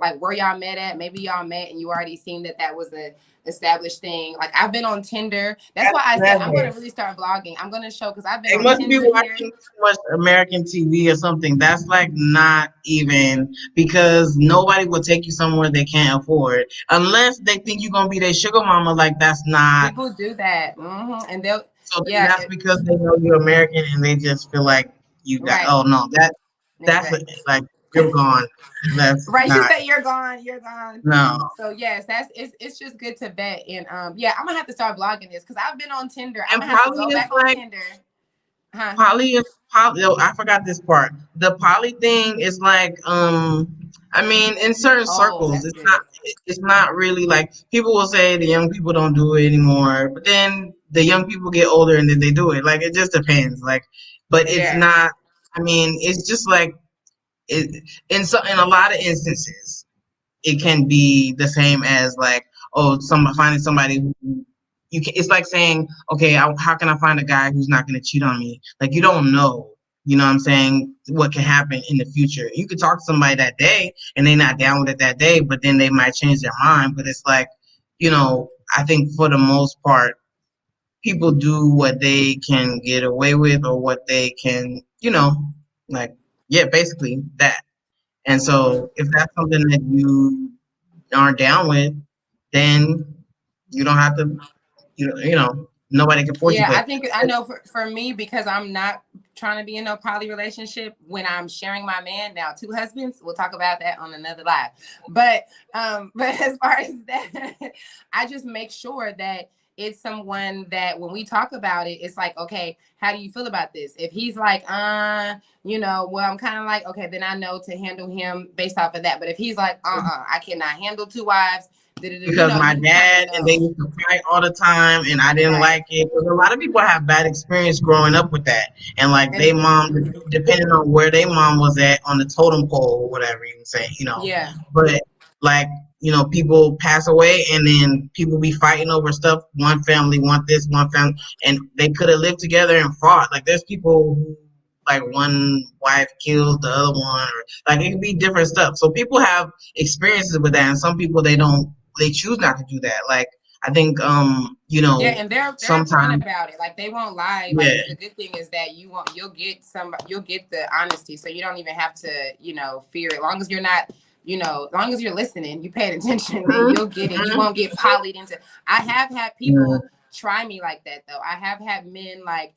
[SPEAKER 2] like where y'all met at. Maybe y'all met and you already seen that was a established thing. Like I've been on Tinder. That's why I said I'm
[SPEAKER 1] Never.
[SPEAKER 2] gonna really start vlogging. I'm gonna show because I've been
[SPEAKER 1] They
[SPEAKER 2] on
[SPEAKER 1] must be
[SPEAKER 2] Tinder here.
[SPEAKER 1] watching too much American TV or something. That's like not even because nobody will take you somewhere they can't afford unless they think you're gonna be their sugar mama. Like that's not.
[SPEAKER 2] People do that, and they'll
[SPEAKER 1] So then
[SPEAKER 2] yeah,
[SPEAKER 1] that's because they know you're American and they just feel like you got.
[SPEAKER 2] right,
[SPEAKER 1] Oh no, that's
[SPEAKER 2] right.
[SPEAKER 1] like you're gone. That's
[SPEAKER 2] Right, she
[SPEAKER 1] not.
[SPEAKER 2] said you're gone, you're gone.
[SPEAKER 1] No.
[SPEAKER 2] So yes, it's just good to vet. And yeah, I'm gonna have to start vlogging this because I've been on Tinder. I'm
[SPEAKER 1] And
[SPEAKER 2] gonna have to
[SPEAKER 1] poly
[SPEAKER 2] go
[SPEAKER 1] is
[SPEAKER 2] back on
[SPEAKER 1] like
[SPEAKER 2] Tinder. Huh?
[SPEAKER 1] poly. Oh, I forgot this part. The poly thing is like I mean in certain
[SPEAKER 2] Oh,
[SPEAKER 1] circles
[SPEAKER 2] that's good.
[SPEAKER 1] it's not really like people will say the young people don't do it anymore, but then the young people get older and then they do it. Like it just depends. Like but it's
[SPEAKER 2] Yeah.
[SPEAKER 1] not I mean it's just like it in a lot of instances it can be the same as like finding somebody who it's like saying okay how can I find a guy who's not going to cheat on me, like you don't know, you know what I'm saying, what can happen in the future. You could talk to somebody that day and they're not down with it that day, but then they might change their mind. But it's like I think for the most part people do what they can get away with or what they can like yeah, basically that. And
[SPEAKER 2] Mm-hmm.
[SPEAKER 1] so if that's something that you aren't down with, then you don't have to, nobody can force you.
[SPEAKER 2] Yeah, I
[SPEAKER 1] But
[SPEAKER 2] think I know for me, because I'm not trying to be in a poly relationship when I'm sharing my man. Now, two husbands, we'll talk about that on another live. But as far as that, I just make sure that it's someone that when we talk about it, it's like, okay, how do you feel about this? If he's like, well, I'm kind of like, okay, then I know to handle him based off of that. But if he's like, I cannot handle two wives,
[SPEAKER 1] because my
[SPEAKER 2] you kind of
[SPEAKER 1] dad and they
[SPEAKER 2] know.
[SPEAKER 1] used to fight all the time and I didn't
[SPEAKER 2] Right.
[SPEAKER 1] like it. Because a lot of people have bad experience growing up with that. And like
[SPEAKER 2] And
[SPEAKER 1] they mom,
[SPEAKER 2] mhm.
[SPEAKER 1] depending on where their mom was at on the totem pole or whatever you can say.
[SPEAKER 2] Yeah.
[SPEAKER 1] But like, people pass away and then people be fighting over stuff. One family want this, one family, and they could have lived together and fought. Like there's people who like one wife kills the other one, or like it could be different stuff. So people have experiences with that, and some people they choose not to do that. Like I think
[SPEAKER 2] Yeah, and they're upfront
[SPEAKER 1] sometimes
[SPEAKER 2] about it. Like they won't lie.
[SPEAKER 1] yeah.
[SPEAKER 2] Like the good thing is that you'll get the honesty. So you don't even have to, fear it. As long as you're not, as long as you're listening, you paying attention, then you'll get it. You
[SPEAKER 1] Mhm.
[SPEAKER 2] won't get polyed into. I have had
[SPEAKER 1] Yeah.
[SPEAKER 2] people try me like that though. I have had men like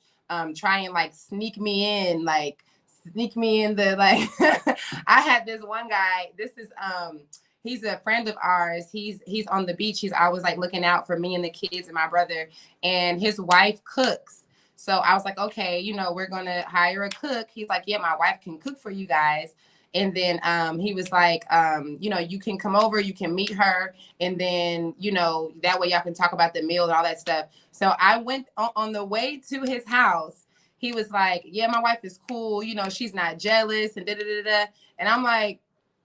[SPEAKER 2] try and like sneak me in the like I had this one guy, this is he's a friend of ours. He's on the beach. He's always like looking out for me and the kids and my brother, and his wife cooks. So I was like, okay, you know, we're gonna hire a cook. He's like, yeah, my wife can cook for you guys. And then he was like, you know, you can come over, you can meet her, and then, you know, that way y'all can talk about the meal and all that stuff. So I went on the way to his house. He was like, yeah, my wife is cool, you know, she's not jealous and da da da da. And I'm like,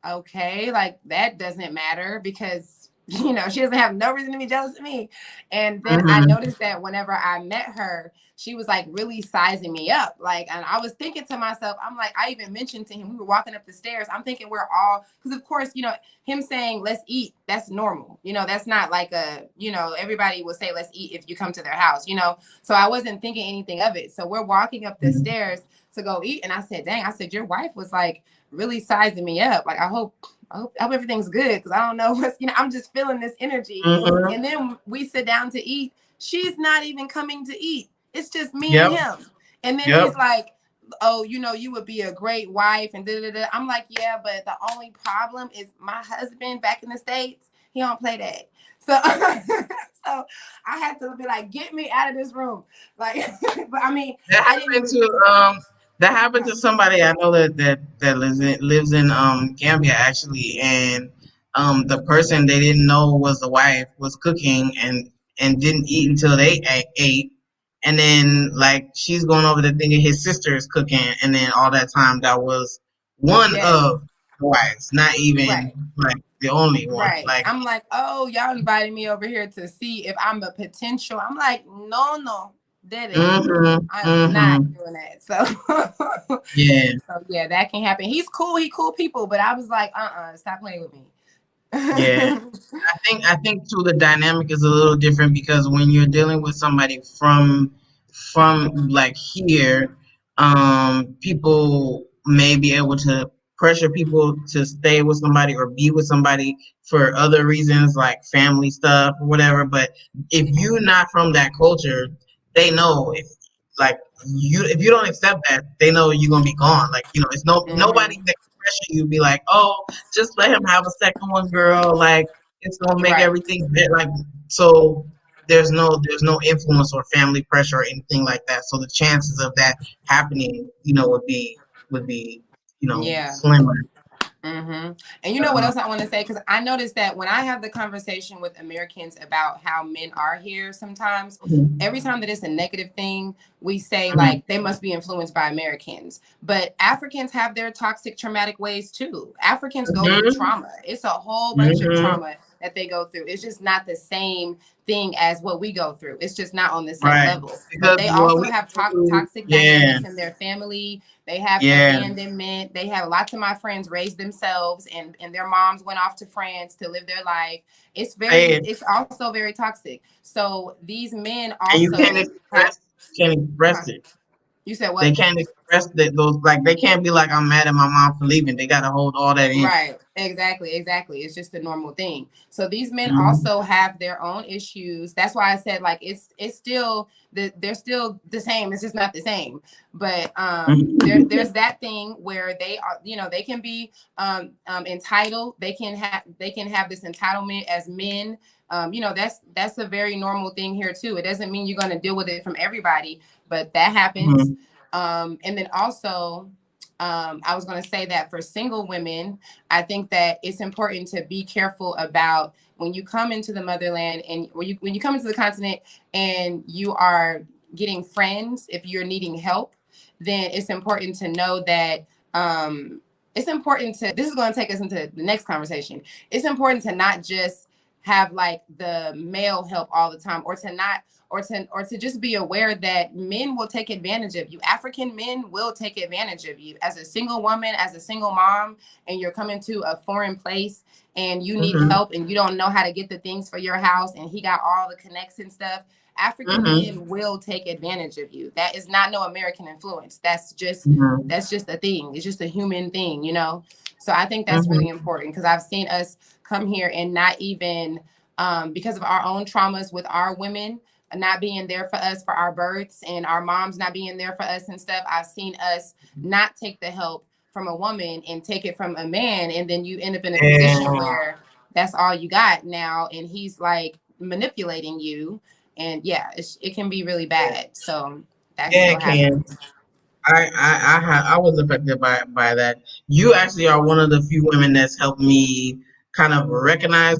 [SPEAKER 2] okay, like that doesn't matter because, you know, she doesn't have no reason to be jealous of me. And then I noticed that whenever I met her, she was like really sizing me up. Like, and I was thinking to myself, I'm like, I even mentioned to him, we were walking up the stairs. I'm thinking we're all, because of course, you know, him saying, let's eat, that's normal. You know, that's not like a, you know, everybody will say, let's eat if you come to their house, you know? So I wasn't thinking anything of it. So we're walking up the stairs to go eat. And I said, dang, I said, your wife was like really sizing me up. Like, I hope everything's good. Cause I don't know what's, you know, I'm just feeling this energy. And then we sit down to eat. She's not even coming to eat. It's just me and him. And then he's like, oh, you know, you would be a great wife and da da da. I'm like, yeah, but the only problem is my husband back in the States, he don't play that. So so I had to be like, get me out of this room. Like, but I mean,
[SPEAKER 1] that happened to somebody I know that lives in Gambia actually, and the person they didn't know was the wife was cooking and didn't eat until they ate. And then, like, she's going over there thinking his sister is cooking, and then all that time that was one of the wives, not even like the only one.
[SPEAKER 2] Right. Like, I'm like, oh, y'all invited me over here to see if I'm a potential. I'm like, no, that ain't. I'm not doing that. So
[SPEAKER 1] yeah.
[SPEAKER 2] So yeah, that can happen. He's cool. He cool people, but I was like, stop playing with me.
[SPEAKER 1] Yeah. I think too the dynamic is a little different because when you're dealing with somebody from like here, people may be able to pressure people to stay with somebody or be with somebody for other reasons like family stuff or whatever. But if you're not from that culture, they know if you don't accept that, they know you're gonna be gone. Like, you know, it's nobody that can pressure you be like, oh, just let him have a second one, girl. Like, it's gonna make everything better. Like, so there's no influence or family pressure or anything like that. So the chances of that happening, you know, would be you know, slimmer.
[SPEAKER 2] And you know what else I want to say? Because I noticed that when I have the conversation with Americans about how men are here, sometimes every time that it's a negative thing, we say like they must be influenced by Americans. But Africans have their toxic, traumatic ways too. Africans go through trauma. It's a whole bunch of trauma that they go through. It's just not the same thing as what we go through. It's just not on the same level. But they also have toxic dynamics in their family. They have abandonment. They have lots of my friends raised themselves and their moms went off to France to live their life. It's also very toxic. So these men also, and you
[SPEAKER 1] can't express it.
[SPEAKER 2] You said what?
[SPEAKER 1] They can't express those, like, they can't be like, I'm mad at my mom for leaving. They got to hold all that in.
[SPEAKER 2] Right. Exactly. It's just a normal thing. So these men also have their own issues. That's why I said, like, it's still, they're still the same. It's just not the same. But there's that thing where they are, you know, they can be entitled. They can have this entitlement as men. You know, that's a very normal thing here too. It doesn't mean you're going to deal with it from everybody, but that happens. And then also, I was going to say that for single women, I think that it's important to be careful about when you come into the motherland and when you come into the continent and you are getting friends, if you're needing help, then it's important to know that this is going to take us into the next conversation. It's important to not just have like the male help all the time, or to just be aware that men will take advantage of you. African men will take advantage of you as a single woman, as a single mom, and you're coming to a foreign place and you need help and you don't know how to get the things for your house and he got all the connects and stuff. African men will take advantage of you. That is not no American influence. That's just a thing. It's just a human thing, you know? So I think that's really important because I've seen us come here and not even because of our own traumas with our women not being there for us for our births and our moms not being there for us and stuff. I've seen us not take the help from a woman and take it from a man, and then you end up in a position where that's all you got now, and he's like manipulating you, and it can be really bad. So that still happens.
[SPEAKER 1] I was affected by that. You actually are one of the few women that's helped me kind of recognize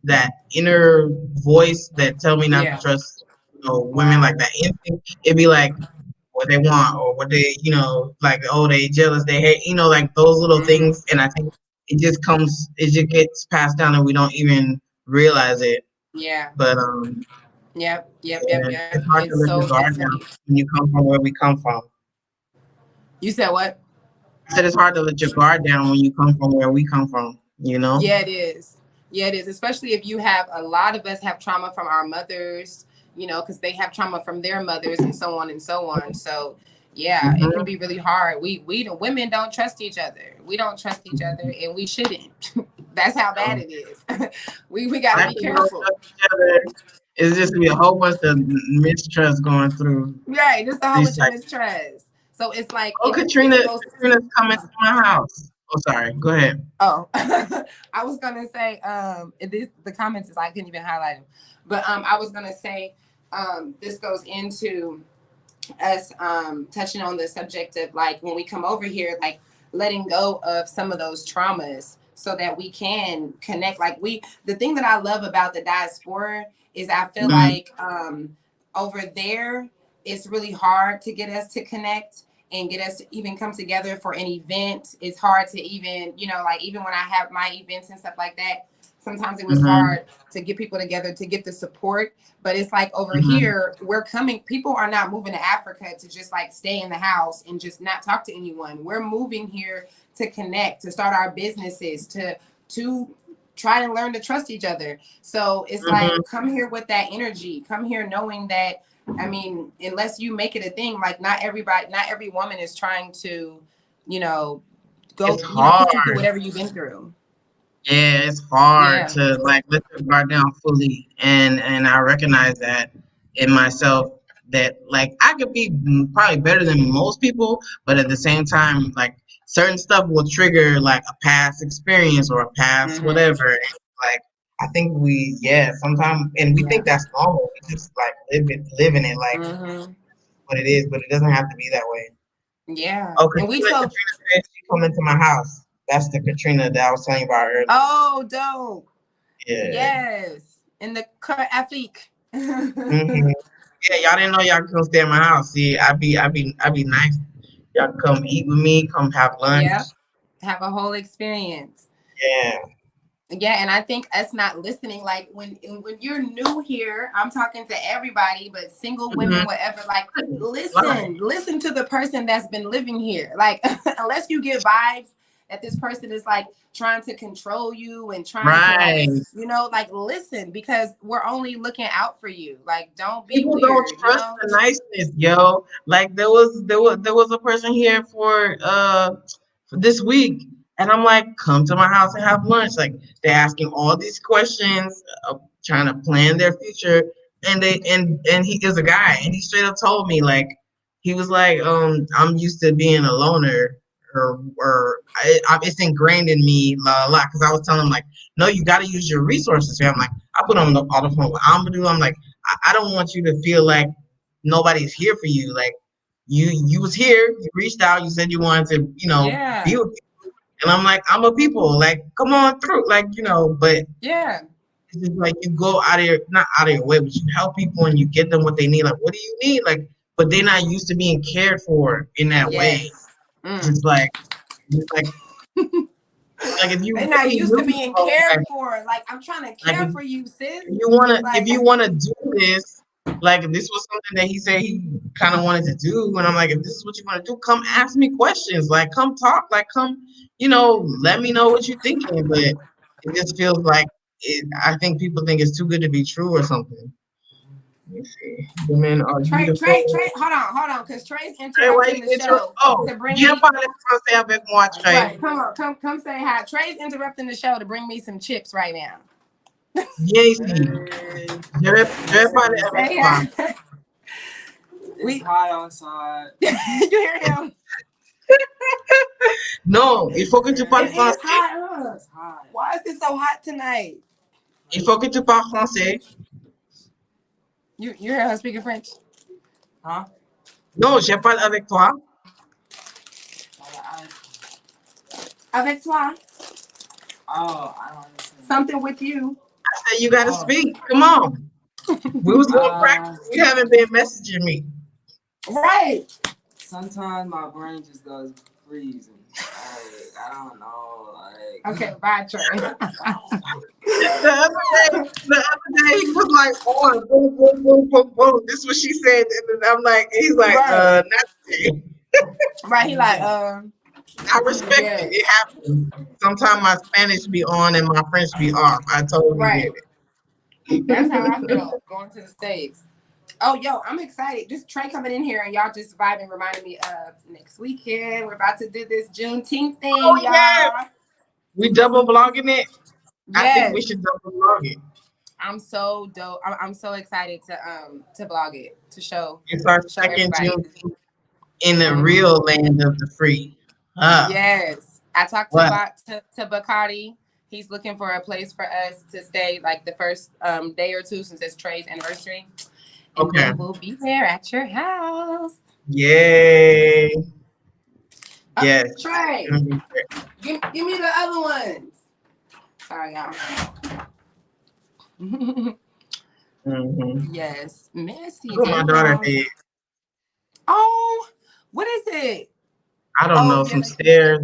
[SPEAKER 1] that inner voice that tell me not to trust, women like that. It'd be like what they want or what they, like, oh, they jealous, they hate, like those little things. And I think it just gets passed down and we don't even realize it.
[SPEAKER 2] Yeah.
[SPEAKER 1] But
[SPEAKER 2] Yep.
[SPEAKER 1] it's hard to let your guard down when you come from where we come from.
[SPEAKER 2] You said what?
[SPEAKER 1] I said it's hard to let your guard down when you come from where we come from,
[SPEAKER 2] Yeah, it is. Especially if a lot of us have trauma from our mothers, because they have trauma from their mothers and so on and so on. So yeah, it can be really hard. We the women don't trust each other. We don't trust each other, and we shouldn't. That's how bad it is. we gotta be careful.
[SPEAKER 1] It's just be a whole bunch of mistrust going through.
[SPEAKER 2] Right, just a whole bunch of mistrust. So it's like,
[SPEAKER 1] Katrina's coming to my house. Oh, sorry. Go ahead.
[SPEAKER 2] Oh, I was gonna say, the comments is I couldn't even highlight them, but I was gonna say, this goes into us touching on the subject of like when we come over here, like letting go of some of those traumas so that we can connect. Like the thing that I love about the diaspora is I feel like over there it's really hard to get us to connect and get us to even come together for an event. It's hard to even, like even when I have my events and stuff like that, sometimes it was hard to get people together to get the support. But it's like over here, people are not moving to Africa to just like stay in the house and just not talk to anyone. We're moving here to connect, to start our businesses, to try to learn to trust each other. So it's like, come here with that energy, come here knowing that, I mean, unless you make it a thing, like not every woman is trying to, go put you through whatever you've been through.
[SPEAKER 1] Yeah, it's hard to like let your guard down fully, and I recognize that in myself that like I could be probably better than most people, but at the same time, like certain stuff will trigger like a past experience or a past whatever. And, like I think sometimes, and we think that's normal. We just like living it like what it is, but it doesn't have to be that way.
[SPEAKER 2] Yeah.
[SPEAKER 1] Oh, Katrina said she come into my house. That's the Katrina that I was telling you about earlier.
[SPEAKER 2] Oh, dope.
[SPEAKER 1] Yeah.
[SPEAKER 2] Yes. In the Afrique.
[SPEAKER 1] Yeah, y'all didn't know y'all could stay at my house. See, I be nice. Y'all come eat with me, come have lunch.
[SPEAKER 2] Yeah. Have a whole experience.
[SPEAKER 1] Yeah.
[SPEAKER 2] Yeah, and I think us not listening, like when you're new here, I'm talking to everybody, but single women, whatever, like listen to the person that's been living here. Like unless you get vibes that this person is like trying to control you and trying to like, listen, because we're only looking out for you. Like don't be
[SPEAKER 1] people
[SPEAKER 2] weird,
[SPEAKER 1] don't trust the niceness, yo. Like there was a person here for this week. And I'm like, come to my house and have lunch. Like they're asking all these questions, trying to plan their future. And he is a guy, and he straight up told me like, he was like, I'm used to being a loner, or it's ingrained in me, because I was telling him like, no, you got to use your resources. So I'm like, I put on the phone with Amadou. I'm like, I don't want you to feel like nobody's here for you. Like you was here, you reached out, you said you wanted to, be with people. And I'm like, I'm a people, like, come on through, like, but it's just like you go not out of your way, but you help people and you get them what they need. Like, what do you need? Like, but they're not used to being cared for in that way. It's like if you
[SPEAKER 2] they're not used to being cared for. Like, I'm trying to care for you, sis.
[SPEAKER 1] If you wanna do this, like if this was something that he said he kind of wanted to do, and I'm like, if this is what you want to do, come ask me questions. Like, come talk. Like, come, let me know what you're thinking. But it just feels like I think people think it's too good to be true or something. Let me see. Women are beautiful.
[SPEAKER 2] Trey, hold on, because Trey's interrupting the show to bring me.
[SPEAKER 1] Right,
[SPEAKER 2] come say hi. Trey's interrupting the show to bring me some chips right now.
[SPEAKER 1] Yes.
[SPEAKER 3] It's hot outside.
[SPEAKER 2] You hear him?
[SPEAKER 1] Non, il faut que tu parles
[SPEAKER 2] It is
[SPEAKER 1] français.
[SPEAKER 2] hot. It's hot. Why is it so hot tonight?
[SPEAKER 1] Il faut que tu parles français.
[SPEAKER 2] You hear her speaking French? Huh?
[SPEAKER 1] Non, je parle avec toi.
[SPEAKER 2] Avec toi. Oh, I don't understand. Something with you.
[SPEAKER 1] I said you gotta speak. Come on. We was gonna practice. You haven't been messaging me.
[SPEAKER 2] Right. Sometimes my brain just goes freezing. Like, I don't know. Like, okay, bye, Trey.
[SPEAKER 1] The other day he was like, "Oh, boom, boom, boom, boom, boom." This is what she said, and then I'm like, he's like,
[SPEAKER 2] right.
[SPEAKER 1] Not
[SPEAKER 2] Right. He like,
[SPEAKER 1] I respect it. It happens. Sometimes my Spanish be on and my French be off. I totally get
[SPEAKER 2] it. That's how I feel going to the States. Oh, yo, I'm excited. Just Trey coming in here and y'all just vibing, reminding me of next weekend. We're about to do this Juneteenth thing, y'all. Yeah.
[SPEAKER 1] We double vlogging it. Yes. I think we should double vlog it.
[SPEAKER 2] I'm so dope. I'm so excited to vlog it, to show.
[SPEAKER 1] It's our second Juneteenth in the real land of the free.
[SPEAKER 2] Yes. I talked to Bacardi. He's looking for a place for us to stay like the first day or two since it's Trey's anniversary. And then we'll be there at your house.
[SPEAKER 1] Yay. Yes.
[SPEAKER 2] Trey. Give me the other ones. Sorry, y'all. Yes. Messy.
[SPEAKER 1] What my daughter did.
[SPEAKER 2] Oh, what is it?
[SPEAKER 1] I don't know, some stairs.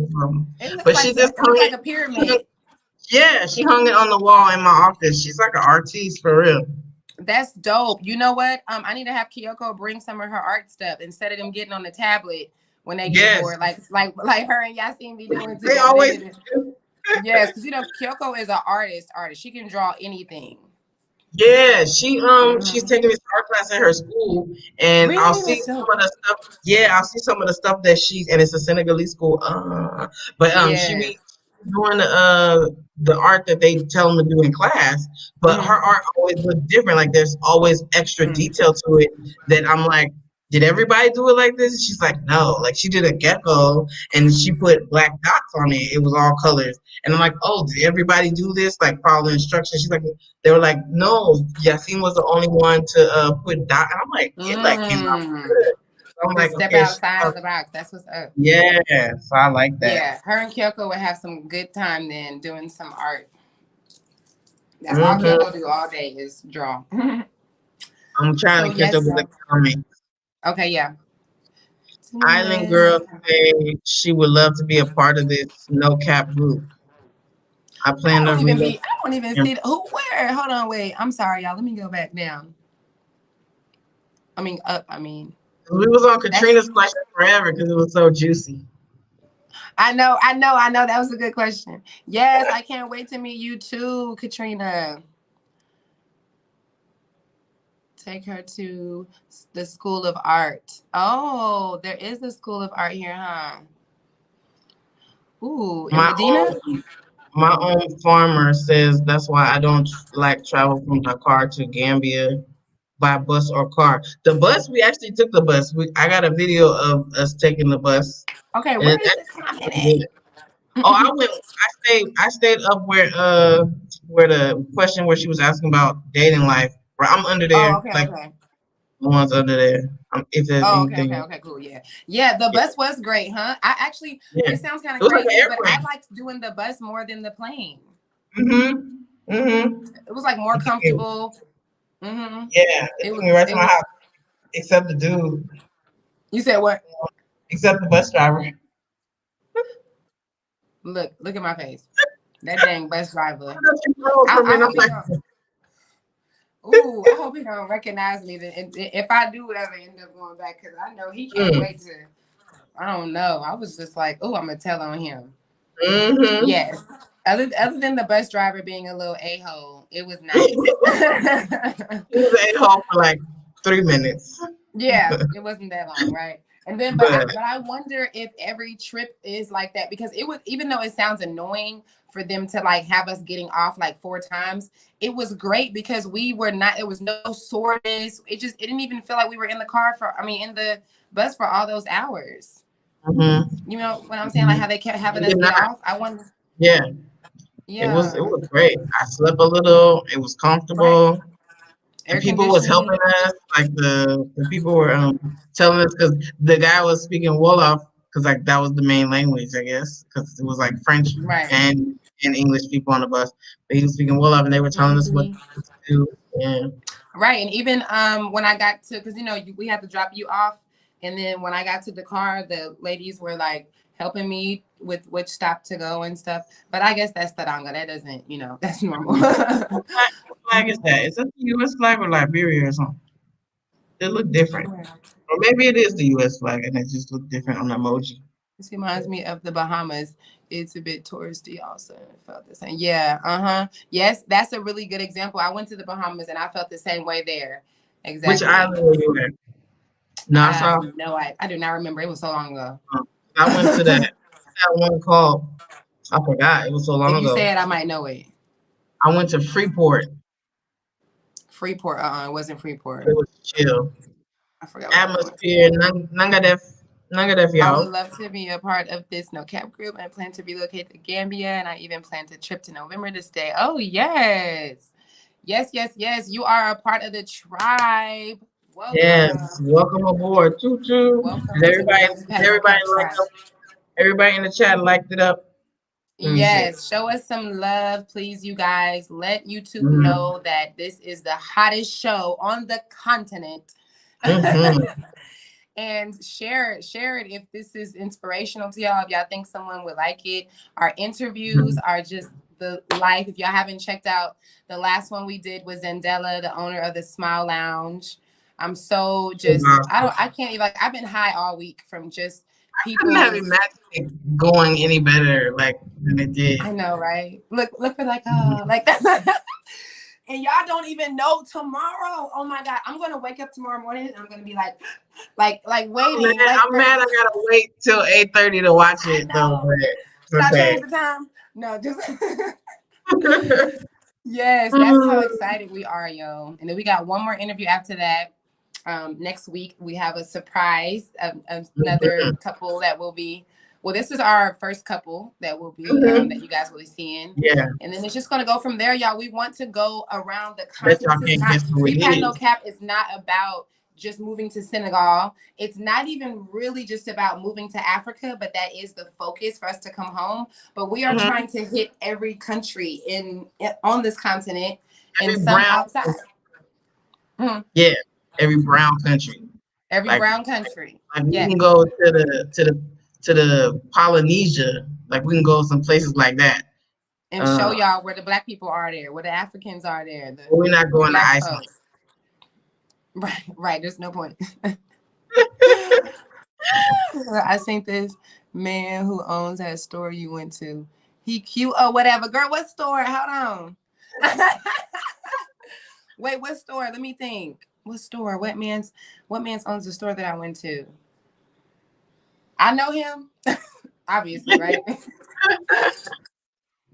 [SPEAKER 1] But she just hung
[SPEAKER 2] like a pyramid.
[SPEAKER 1] She hung it on the wall in my office. She's like an artiste for real.
[SPEAKER 2] That's dope. You know what? I need to have Kyoko bring some of her art stuff instead of them getting on the tablet when they get bored, like her and Yasin be doing together.
[SPEAKER 1] They always
[SPEAKER 2] yes, because you know Kyoko is an artist. She can draw anything.
[SPEAKER 1] Yeah, she's taking this art class at her school, and
[SPEAKER 2] really?
[SPEAKER 1] I'll see some of the stuff. Yeah, I'll see some of the stuff that and it's a Senegalese school. She be doing the art that they tell them to do in class, but her art always looks different. Like there's always extra detail to it that I'm like, did everybody do it like this? She's like, no. Like she did a gecko and she put black dots on it. It was all colors. And I'm like, oh, did everybody do this? Like follow instructions? She's like, they were like, no, Yasin was the only one to put dots. And I'm like, get that came out good. So I'm like,
[SPEAKER 2] step outside of the box. That's what's up.
[SPEAKER 1] Yeah, so I like that.
[SPEAKER 2] Yeah, her and Kyoko would have some good time then doing some art. That's all Kyoko do all day is draw.
[SPEAKER 1] I'm trying to catch up with the comments.
[SPEAKER 2] Okay, yeah.
[SPEAKER 1] Island Girl said she would love to be a part of this no cap group. I plan to read it.
[SPEAKER 2] I don't even see where. Hold on, wait. I'm sorry, y'all. Let me go back down. Up.
[SPEAKER 1] We was on Katrina's question forever because it was so juicy.
[SPEAKER 2] I know. That was a good question. Yes, I can't wait to meet you too, Katrina. Take her to the School of Art. Oh, there is a School of Art here, huh? Ooh, in Medina?
[SPEAKER 1] My own farmer says that's why I don't like travel from Dakar to Gambia by bus or car. The bus, we actually took the bus. I got a video of us taking the bus.
[SPEAKER 2] Okay, where is this happening?
[SPEAKER 1] Oh, I stayed up where the question where she was asking about dating life. I'm under there.
[SPEAKER 2] Oh, okay, okay.
[SPEAKER 1] The ones under there. If there's anything.
[SPEAKER 2] Okay, cool, yeah. The bus was great, huh? I actually, it sounds kind of crazy, but I liked doing the bus more than the plane. It was like more comfortable.
[SPEAKER 1] Yeah, it took me right to my house. Except the dude.
[SPEAKER 2] You said what?
[SPEAKER 1] Except the bus driver.
[SPEAKER 2] Look at my face. That dang bus driver. I hope he don't recognize me. And if I do ever end up going back, because I know he can't wait to. I don't know. I was just like, oh, I'm gonna tell on him. Yes. Other than the bus driver being a little a-hole, it was nice.
[SPEAKER 1] He was an a-hole for like 3 minutes.
[SPEAKER 2] Yeah, it wasn't that long, right? And then, but I wonder if every trip is like that, because it was, even though it sounds annoying for them to like have us getting off like 4 times, it was great because there was no soreness. It didn't even feel like we were in the in the bus for all those hours. You know what I'm saying? Like how they kept having us get off. I wonder.
[SPEAKER 1] Yeah.
[SPEAKER 2] Yeah.
[SPEAKER 1] It was great. I slept a little. It was comfortable.
[SPEAKER 2] Right.
[SPEAKER 1] And people was helping us. Like the people were telling us, because the guy was speaking Wolof, because like that was the main language, I guess, because it was like French and English people on the bus. But he was speaking Wolof, and they were telling us what to do. Yeah.
[SPEAKER 2] Right. And even when I got to, because we had to drop you off, and then when I got to the car, the ladies were like helping me with which stop to go and stuff. But I guess that's Taranga. That doesn't, that's normal.
[SPEAKER 1] What flag is that? Is that the U.S. flag or Liberia or something? They look different. Or maybe it is the U.S. flag and it just look different on the emoji.
[SPEAKER 2] This reminds me of the Bahamas. It's a bit touristy also. I felt the same. Yeah. Yes, that's a really good example. I went to the Bahamas and I felt the same way there. Exactly.
[SPEAKER 1] Which island were you at? Nassau?
[SPEAKER 2] No, I do not remember. It was so long ago.
[SPEAKER 1] I went to that one called, I forgot. It was so long ago.
[SPEAKER 2] If you say it, I might know it.
[SPEAKER 1] I went to Freeport.
[SPEAKER 2] Freeport? It wasn't Freeport.
[SPEAKER 1] It was chill.
[SPEAKER 2] I forgot.
[SPEAKER 1] Atmosphere, Nangadef, y'all.
[SPEAKER 2] I would love to be a part of this No Cap group. I plan to relocate to Gambia, and I even planned a trip to November to stay. Oh, yes. Yes. You are a part of the tribe.
[SPEAKER 1] Welcome. Yes, welcome aboard. Choo-choo. Everybody in the chat liked it up.
[SPEAKER 2] Yes, show us some love, please, you guys. Let YouTube know that this is the hottest show on the continent. And share it if this is inspirational to y'all. If y'all think someone would like it. Our interviews are just the life. If y'all haven't checked out, the last one we did was Zendela, the owner of the Smile Lounge. I'm so just I can't even, like, I've been high all week from just people.
[SPEAKER 1] I couldn't have imagined it going any better like than it did.
[SPEAKER 2] I know, right? Look for like that's and y'all don't even know tomorrow. Oh my God, I'm gonna wake up tomorrow morning and I'm gonna be like waiting.
[SPEAKER 1] I'm mad I gotta wait till 8:30 to watch it though.
[SPEAKER 2] Should I change the time? No, just yes, that's how excited we are, yo. And then we got one more interview after that. Next week we have a surprise, another couple that will be. Well, this is our first couple that will be that you guys will be seeing.
[SPEAKER 1] Yeah.
[SPEAKER 2] And then it's just gonna go from there, y'all. We want to go around the continent. We've had No Cap. It's not about just moving to Senegal. It's not even really just about moving to Africa, but that is the focus for us to come home. But we are trying to hit every country on this continent and some outside.
[SPEAKER 1] Yeah, every brown country.
[SPEAKER 2] Every brown country.
[SPEAKER 1] Like we can go to the Polynesia, like we can go some places like that
[SPEAKER 2] and show y'all where the Black people are there, where the Africans are there.
[SPEAKER 1] We're not going to Iceland.
[SPEAKER 2] Right. There's no point. I think this man who owns that store you went to, he cute or whatever. Girl, what store? Hold on. Wait, what store? Let me think. What store? What man's owns the store that I went to? I know him, obviously, right?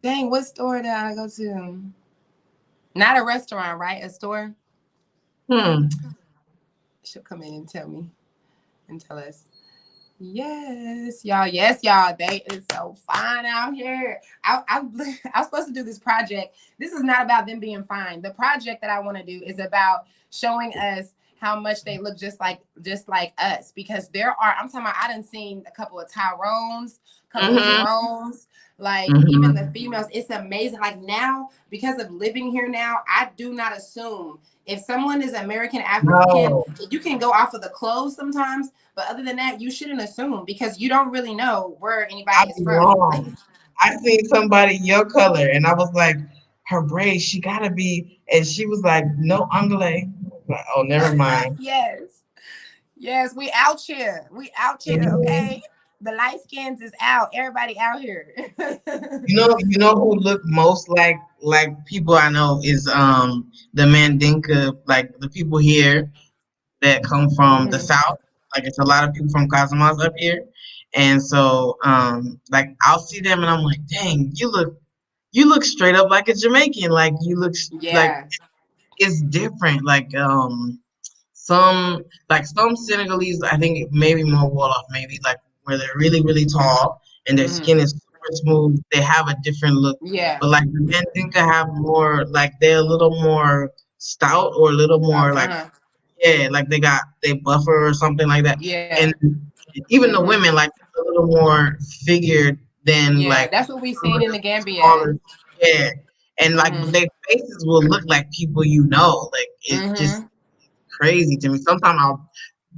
[SPEAKER 2] Dang, what store did I go to? Not a restaurant, right? A store? She'll come in and tell me and tell us. Yes, y'all. They is so fine out here. I was supposed to do this project. This is not about them being fine. The project that I want to do is about showing us how much they look just like us, because I'm talking about, I done seen a couple of Tyrones, a couple of Jeromes, like even the females. It's amazing. Like now, because of living here now, I do not assume if someone is American African, you can go off of the clothes sometimes, but other than that, you shouldn't assume, because you don't really know where anybody is from.
[SPEAKER 1] I seen somebody your color and I was like, her braids, she gotta be, and she was like, no Angole. Oh, never mind.
[SPEAKER 2] Yes, we out here. Okay, the light skins is out. Everybody out here.
[SPEAKER 1] You know who look most like people I know is the Mandinka, like the people here that come from the South. Like it's a lot of people from Casamance up here, and so like I'll see them and I'm like, dang, you look straight up like a Jamaican. Like you look like it's different. Like some Senegalese, I think maybe more Wolof, maybe like where they're really, really tall and their skin is super smooth. They have a different look.
[SPEAKER 2] Yeah.
[SPEAKER 1] But like the men think I have more, like they're a little more stout or a little more like, yeah, like they buffer or something like that.
[SPEAKER 2] Yeah.
[SPEAKER 1] And even the women, like a little more figured than like
[SPEAKER 2] that's what we seen in the Gambia.
[SPEAKER 1] smaller. Yeah. And like their faces will look like people you know. Like it's just crazy to me. Sometimes I'll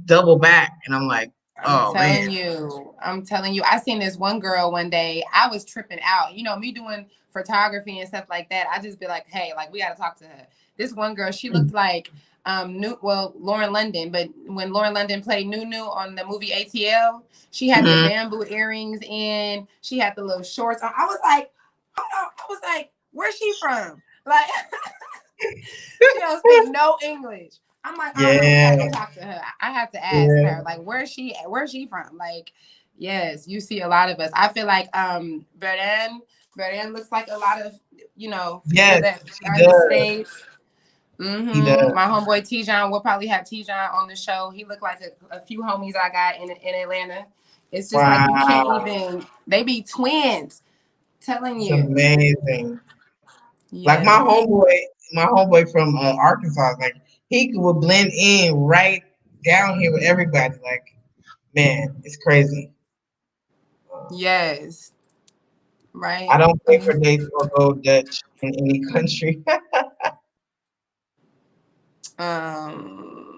[SPEAKER 1] double back and I'm like, oh man.
[SPEAKER 2] I'm telling you, I seen this one girl one day. I was tripping out. You know, me doing photography and stuff like that. I just be like, hey, like we gotta talk to her. This one girl, she looked like Lauren London, but when Lauren London played Nunu on the movie ATL, she had the bamboo earrings in, she had the little shorts on. I was like, where's she from? Like she don't speak no English. I'm like, I gotta go talk to her. I have to ask her, like, where's she from? Like, yes, you see a lot of us. I feel like Berdan looks like a lot of, you know, people that are in the States. My homeboy T-John, we'll probably have T-John on the show. He looked like a few homies I got in Atlanta. It's just like you can't even, they be twins. Telling you.
[SPEAKER 1] It's amazing. Yes. Like my homeboy from Arkansas, like he would blend in right down here with everybody. Like, man, it's crazy.
[SPEAKER 2] Yes. Right.
[SPEAKER 1] I don't pay for dates or go Dutch in any country.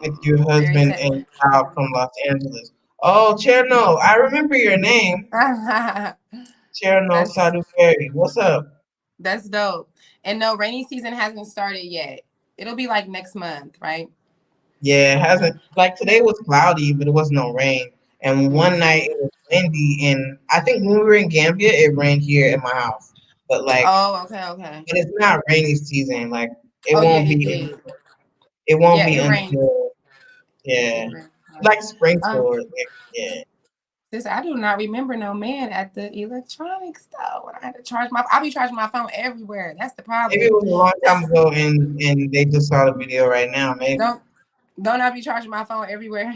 [SPEAKER 1] With your husband and child from Los Angeles. Oh, Cherno, I remember your name. Cherno Saduferi. What's up?
[SPEAKER 2] That's dope. And no, rainy season hasn't started yet. It'll be like next month, right?
[SPEAKER 1] Yeah, it hasn't. Like today was cloudy, but it wasn't no rain. And one night it was windy, and I think when we were in Gambia, it rained here in my house. But like,
[SPEAKER 2] okay.
[SPEAKER 1] But it's not rainy season. Like it won't be. It won't be until like springtime. Yeah.
[SPEAKER 2] Sis, I do not remember no man at the electronics store when I had to charge my. I be charging my phone everywhere. That's the problem.
[SPEAKER 1] Maybe it was a long time ago, and they just saw the video right now. Maybe
[SPEAKER 2] don't I be charging my phone everywhere?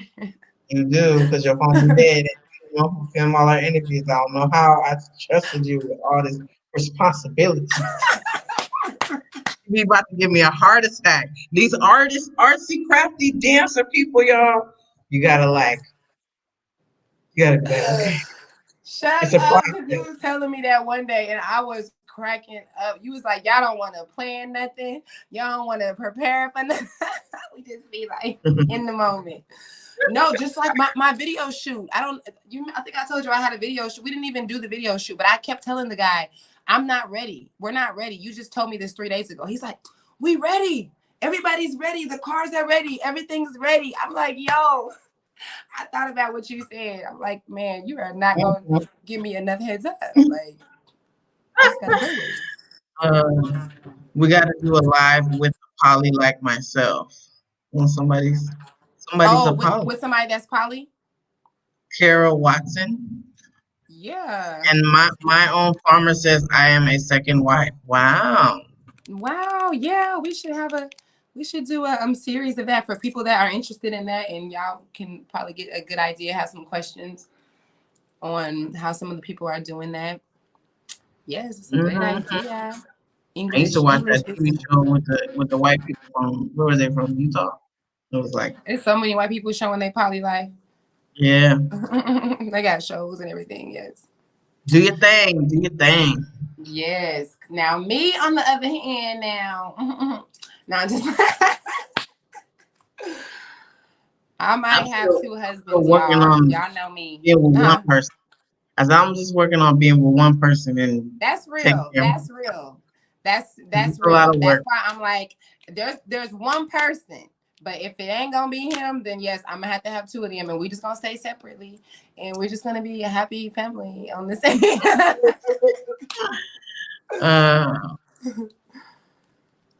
[SPEAKER 1] You do, because your phone is dead. And you don't film all our interviews. I don't know how I trusted you with all this responsibility. You about to give me a heart attack. These artists, artsy, crafty, dancer people, y'all. You gotta be like, okay.
[SPEAKER 2] Shut up. You was telling me that one day, and I was cracking up. You was like, y'all don't want to plan nothing. Y'all don't want to prepare for nothing. We just be like in the moment. No, just like my video shoot. I think I told you I had a video shoot. We didn't even do the video shoot, but I kept telling the guy, I'm not ready. We're not ready. You just told me this 3 days ago. He's like, we ready. Everybody's ready. The cars are ready. Everything's ready. I'm like, yo, I thought about what you said. I'm like, man, you are not going to give me enough heads up. Like, I just gotta do
[SPEAKER 1] it. We got to do a live with a poly like myself. When somebody's a poly.
[SPEAKER 2] With somebody that's poly?
[SPEAKER 1] Carol Watson.
[SPEAKER 2] Yeah.
[SPEAKER 1] And my own farmer says I am a second wife. Wow.
[SPEAKER 2] Yeah, we should do a series of that for people that are interested in that, and y'all can probably get a good idea, have some questions on how some of the people are doing that. Yes, it's a great idea.
[SPEAKER 1] English, I used to watch that TV show with the white people from, where were they from? Utah. It was like,
[SPEAKER 2] it's so many white people showing their poly life.
[SPEAKER 1] Yeah.
[SPEAKER 2] They got shows and everything, yes.
[SPEAKER 1] Do your thing.
[SPEAKER 2] Yes. Now me on the other hand now just I might have two husbands, y'all know me.
[SPEAKER 1] Being with one person. As I'm just working on being with one person, and
[SPEAKER 2] that's real. That's real. That's real. That's why I'm like, there's one person. But if it ain't gonna be him, then yes, I'm gonna have two of them, and we just gonna stay separately, and we're just gonna be a happy family on this end.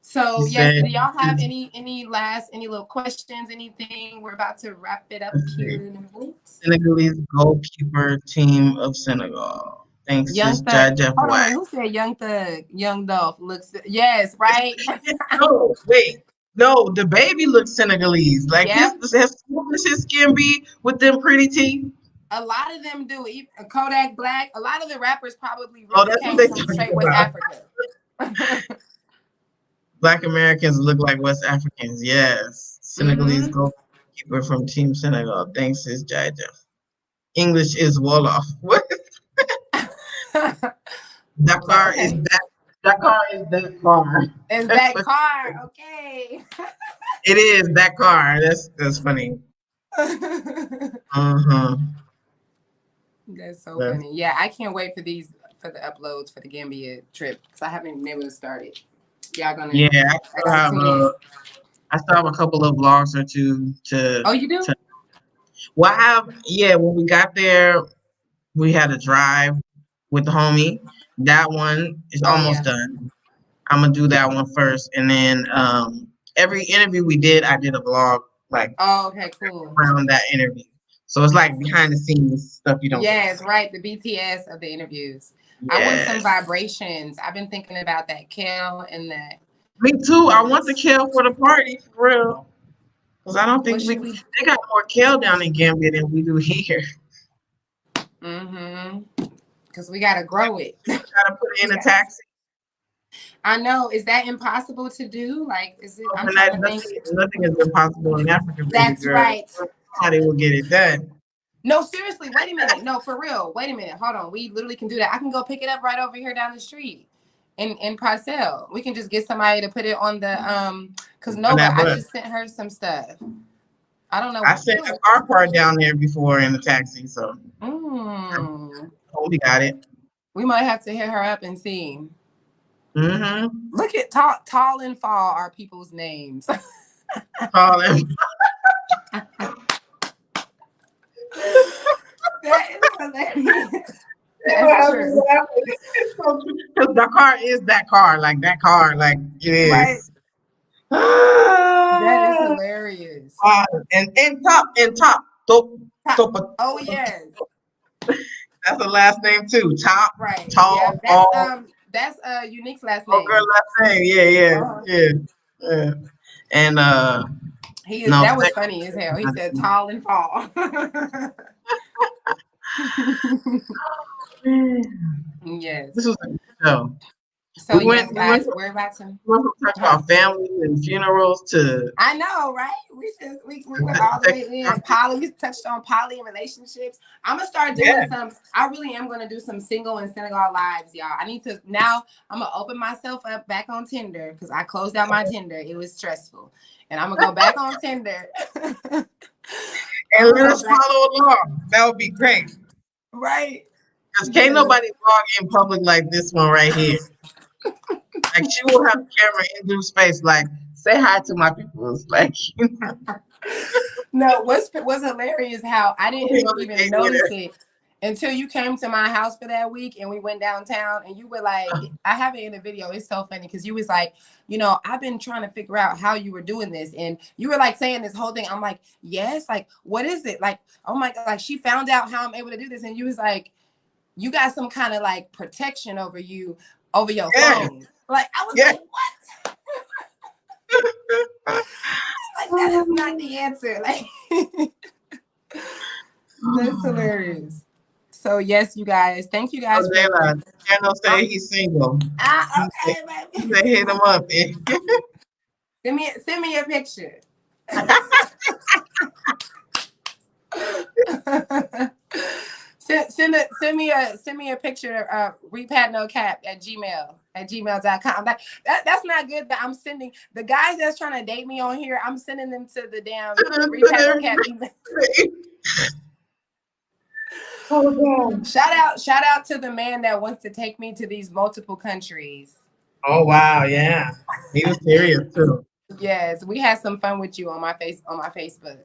[SPEAKER 2] So yes, do y'all have any little questions, anything? We're about to wrap it up here in a minute.
[SPEAKER 1] Senegalese goalkeeper team of Senegal. Thanks,
[SPEAKER 2] Young Thug. Hold on, who said Young Thug? Young Dolph looks. Yes, right.
[SPEAKER 1] No, wait. No, the baby looks Senegalese. Like his skin be with them pretty teeth.
[SPEAKER 2] A lot of them do. Kodak Black. A lot of the rappers probably really came from straight West Africa.
[SPEAKER 1] Black Americans look like West Africans. Yes. Senegalese goalkeeper from Team Senegal. Thanks, is Jaja. English is Wolof. What? Dakar is that. Dakar is that car.
[SPEAKER 2] Is that car? Okay.
[SPEAKER 1] It is that car. That's funny.
[SPEAKER 2] That's so funny. Yeah, I can't wait for the uploads for the Gambia trip because I haven't been able to start it. Y'all gonna?
[SPEAKER 1] Yeah, I still have a couple of vlogs or two to.
[SPEAKER 2] Oh, you do?
[SPEAKER 1] When we got there, we had a drive with the homie. That one is almost done. I'm gonna do that one first, and then every interview we did, I did a vlog like.
[SPEAKER 2] Oh, okay, cool.
[SPEAKER 1] Around that interview, so it's like behind the scenes stuff you don't.
[SPEAKER 2] Yes, right. The BTS of the interviews. Yes. I want some vibrations. I've been thinking about that kale and that.
[SPEAKER 1] Me too. I want the kale for the party for real. Because I don't think they got more kale down in Gambia than we do here.
[SPEAKER 2] Because we gotta grow it.
[SPEAKER 1] Gotta put it in a taxi.
[SPEAKER 2] I know. Is that impossible to do? Like, is it?
[SPEAKER 1] Nothing is impossible in Africa.
[SPEAKER 2] That's right.
[SPEAKER 1] How they will get it done.
[SPEAKER 2] No, seriously. Wait a minute. No, for real. Wait a minute. Hold on. We literally can do that. I can go pick it up right over here down the street in Parcel. We can just get somebody to put it on the because Nova, I just sent her some stuff. I don't know.
[SPEAKER 1] I sent a car part down there before in the taxi, so we got it.
[SPEAKER 2] We might have to hit her up and see.
[SPEAKER 1] Look
[SPEAKER 2] at Tall and Fall are people's names.
[SPEAKER 1] Tall and
[SPEAKER 2] that is hilarious. That's true.
[SPEAKER 1] Because Dakar is that car, like it is.
[SPEAKER 2] Right. That is hilarious.
[SPEAKER 1] And top.
[SPEAKER 2] Oh yes.
[SPEAKER 1] That's the last name too. Top.
[SPEAKER 2] Right.
[SPEAKER 1] Tall.
[SPEAKER 2] Yeah, that's Unique's last name.
[SPEAKER 1] Girl last name. Yeah. And
[SPEAKER 2] that was funny as hell. He said tall and fall. Yes.
[SPEAKER 1] This was a good show.
[SPEAKER 2] So yes, guys, we're about to
[SPEAKER 1] talk about families and funerals to.
[SPEAKER 2] I know, right? We went all the way in. Poly, we touched on poly and relationships. I'm gonna start doing some. I really am gonna do some single and Senegal lives, y'all. I need to now. I'm gonna open myself up back on Tinder because I closed out my Tinder. It was stressful, and I'm gonna go back on Tinder.
[SPEAKER 1] And let us follow along. That would be great.
[SPEAKER 2] Right.
[SPEAKER 1] Because can't nobody vlog in public like this one right here. Like she will have the camera in due space. Like, say hi to my people. It's like,
[SPEAKER 2] No, what's hilarious how I didn't even notice it until you came to my house for that week and we went downtown and you were like, I have it in the video. It's so funny because you was like, I've been trying to figure out how you were doing this. And you were like saying this whole thing. I'm like, yes, like, what is it? Like, oh my God, like she found out how I'm able to do this. And you was like, you got some kind of like protection over your phone. Like, I was like, what? Like, that is not the answer. Like, that's hilarious. So yes, you guys. Thank you guys.
[SPEAKER 1] Channel say he's single.
[SPEAKER 2] Okay, baby.
[SPEAKER 1] They hit him up.
[SPEAKER 2] Send me a picture. Send me a picture of Repat no cap at gmail.com. That's not good that I'm sending the guys that's trying to date me on here. I'm sending them to the damn Repat no cap email. Oh, God. Shout out to the man that wants to take me to these multiple countries.
[SPEAKER 1] Oh wow, yeah. He was serious too.
[SPEAKER 2] Yes, we had some fun with you on my Facebook.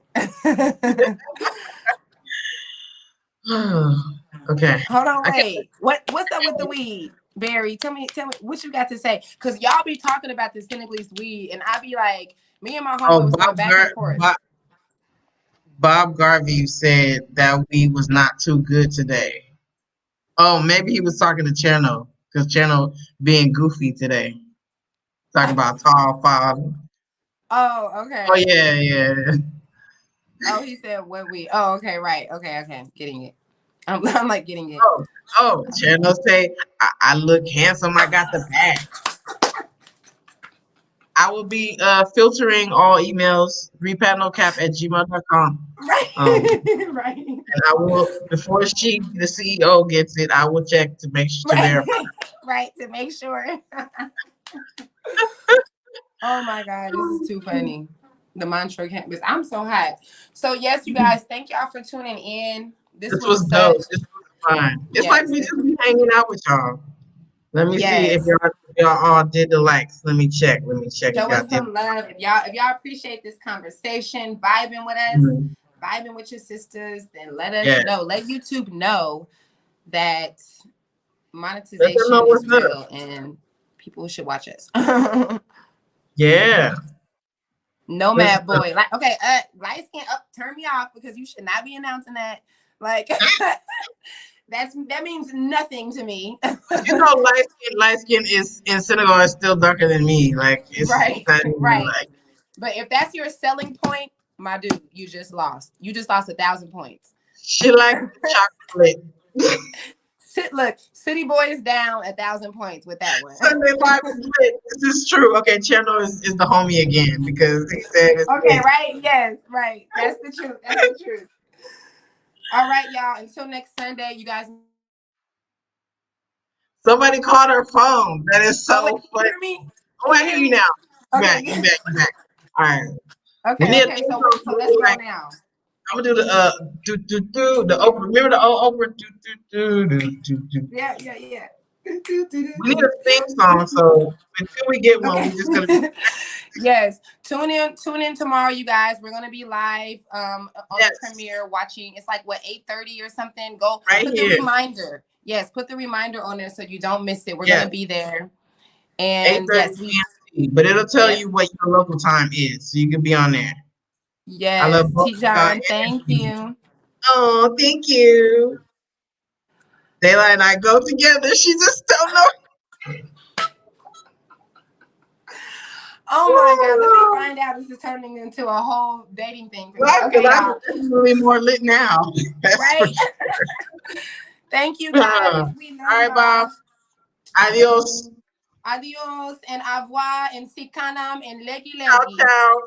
[SPEAKER 1] Okay.
[SPEAKER 2] Hold on, wait. What's up with the weed? Barry, tell me what you got to say. Cause y'all be talking about the Senegalese weed, and I be like, me and my homie was going back and forth.
[SPEAKER 1] Bob Garvey said that weed was not too good today. Oh, maybe he was talking to Cherno, because Cherno being goofy today. Talking about tall father.
[SPEAKER 2] Oh, okay.
[SPEAKER 1] Oh yeah.
[SPEAKER 2] Oh, he said when we. Oh, okay, right. Okay, getting it. I'm like getting it.
[SPEAKER 1] Channel say I look handsome. I got the bag. I will be filtering all emails, repatnocap@gmail.com.
[SPEAKER 2] Right. Right.
[SPEAKER 1] And I will, before the CEO gets it, I will check to make sure to verify.
[SPEAKER 2] Right, to make sure. Oh my God, this is too funny. The Mantra campus. I'm so hot. So yes, you guys, thank y'all for tuning in. This was
[SPEAKER 1] dope. This was fun. It's like we just be hanging out with y'all. Let me see if y'all all did the likes. Let me check.
[SPEAKER 2] Show us some love. If y'all appreciate this conversation, vibing with us, vibing with your sisters, then let us know. Let YouTube know that monetization is real and people should watch us.
[SPEAKER 1] Yeah.
[SPEAKER 2] Nomad boy. Like, okay, light skin up, turn me off because you should not be announcing that. Like that means nothing to me.
[SPEAKER 1] You know, light skin is in Senegal is still darker than me. Like it's
[SPEAKER 2] right.
[SPEAKER 1] Like,
[SPEAKER 2] but if that's your selling point, my dude, you just lost. You just lost 1,000 points.
[SPEAKER 1] She like chocolate.
[SPEAKER 2] Look, City Boy is down 1,000 points with that one.
[SPEAKER 1] Sunday Live is lit. This is true. Okay, Cherno is the homie again because he said it's
[SPEAKER 2] okay, lit. Right? Yes, right. That's the truth. That's the truth. All right, y'all. Until next Sunday, you guys.
[SPEAKER 1] Somebody called her phone. That is so funny.
[SPEAKER 2] Hear me?
[SPEAKER 1] Oh, I hear you now.
[SPEAKER 2] Okay.
[SPEAKER 1] You back. All right.
[SPEAKER 2] Okay. So let's go now.
[SPEAKER 1] I'm gonna do the the Oprah. Remember the old Oprah?
[SPEAKER 2] Yeah.
[SPEAKER 1] We need a theme song, so until we get one, we just gonna.
[SPEAKER 2] Yes, tune in tomorrow, you guys. We're gonna be live on the premiere watching. It's like what 8:30 or something. Go
[SPEAKER 1] right
[SPEAKER 2] put
[SPEAKER 1] here.
[SPEAKER 2] The reminder. Yes, put the reminder on there so you don't miss it. We're gonna be there. And yes,
[SPEAKER 1] but it'll tell you what your local time is, so you can be on there.
[SPEAKER 2] Yes, I love T-John, thank you.
[SPEAKER 1] Oh, thank you. Daylight and I go together. She just don't know.
[SPEAKER 2] Oh my God, let me find out this is turning into a whole dating thing.
[SPEAKER 1] Okay, I'm definitely more lit now.
[SPEAKER 2] Right? Thank you guys. We love
[SPEAKER 1] all right, Bob. Adios.
[SPEAKER 2] Adios and au revoir and si kanam and leggy.
[SPEAKER 1] Ciao, ciao.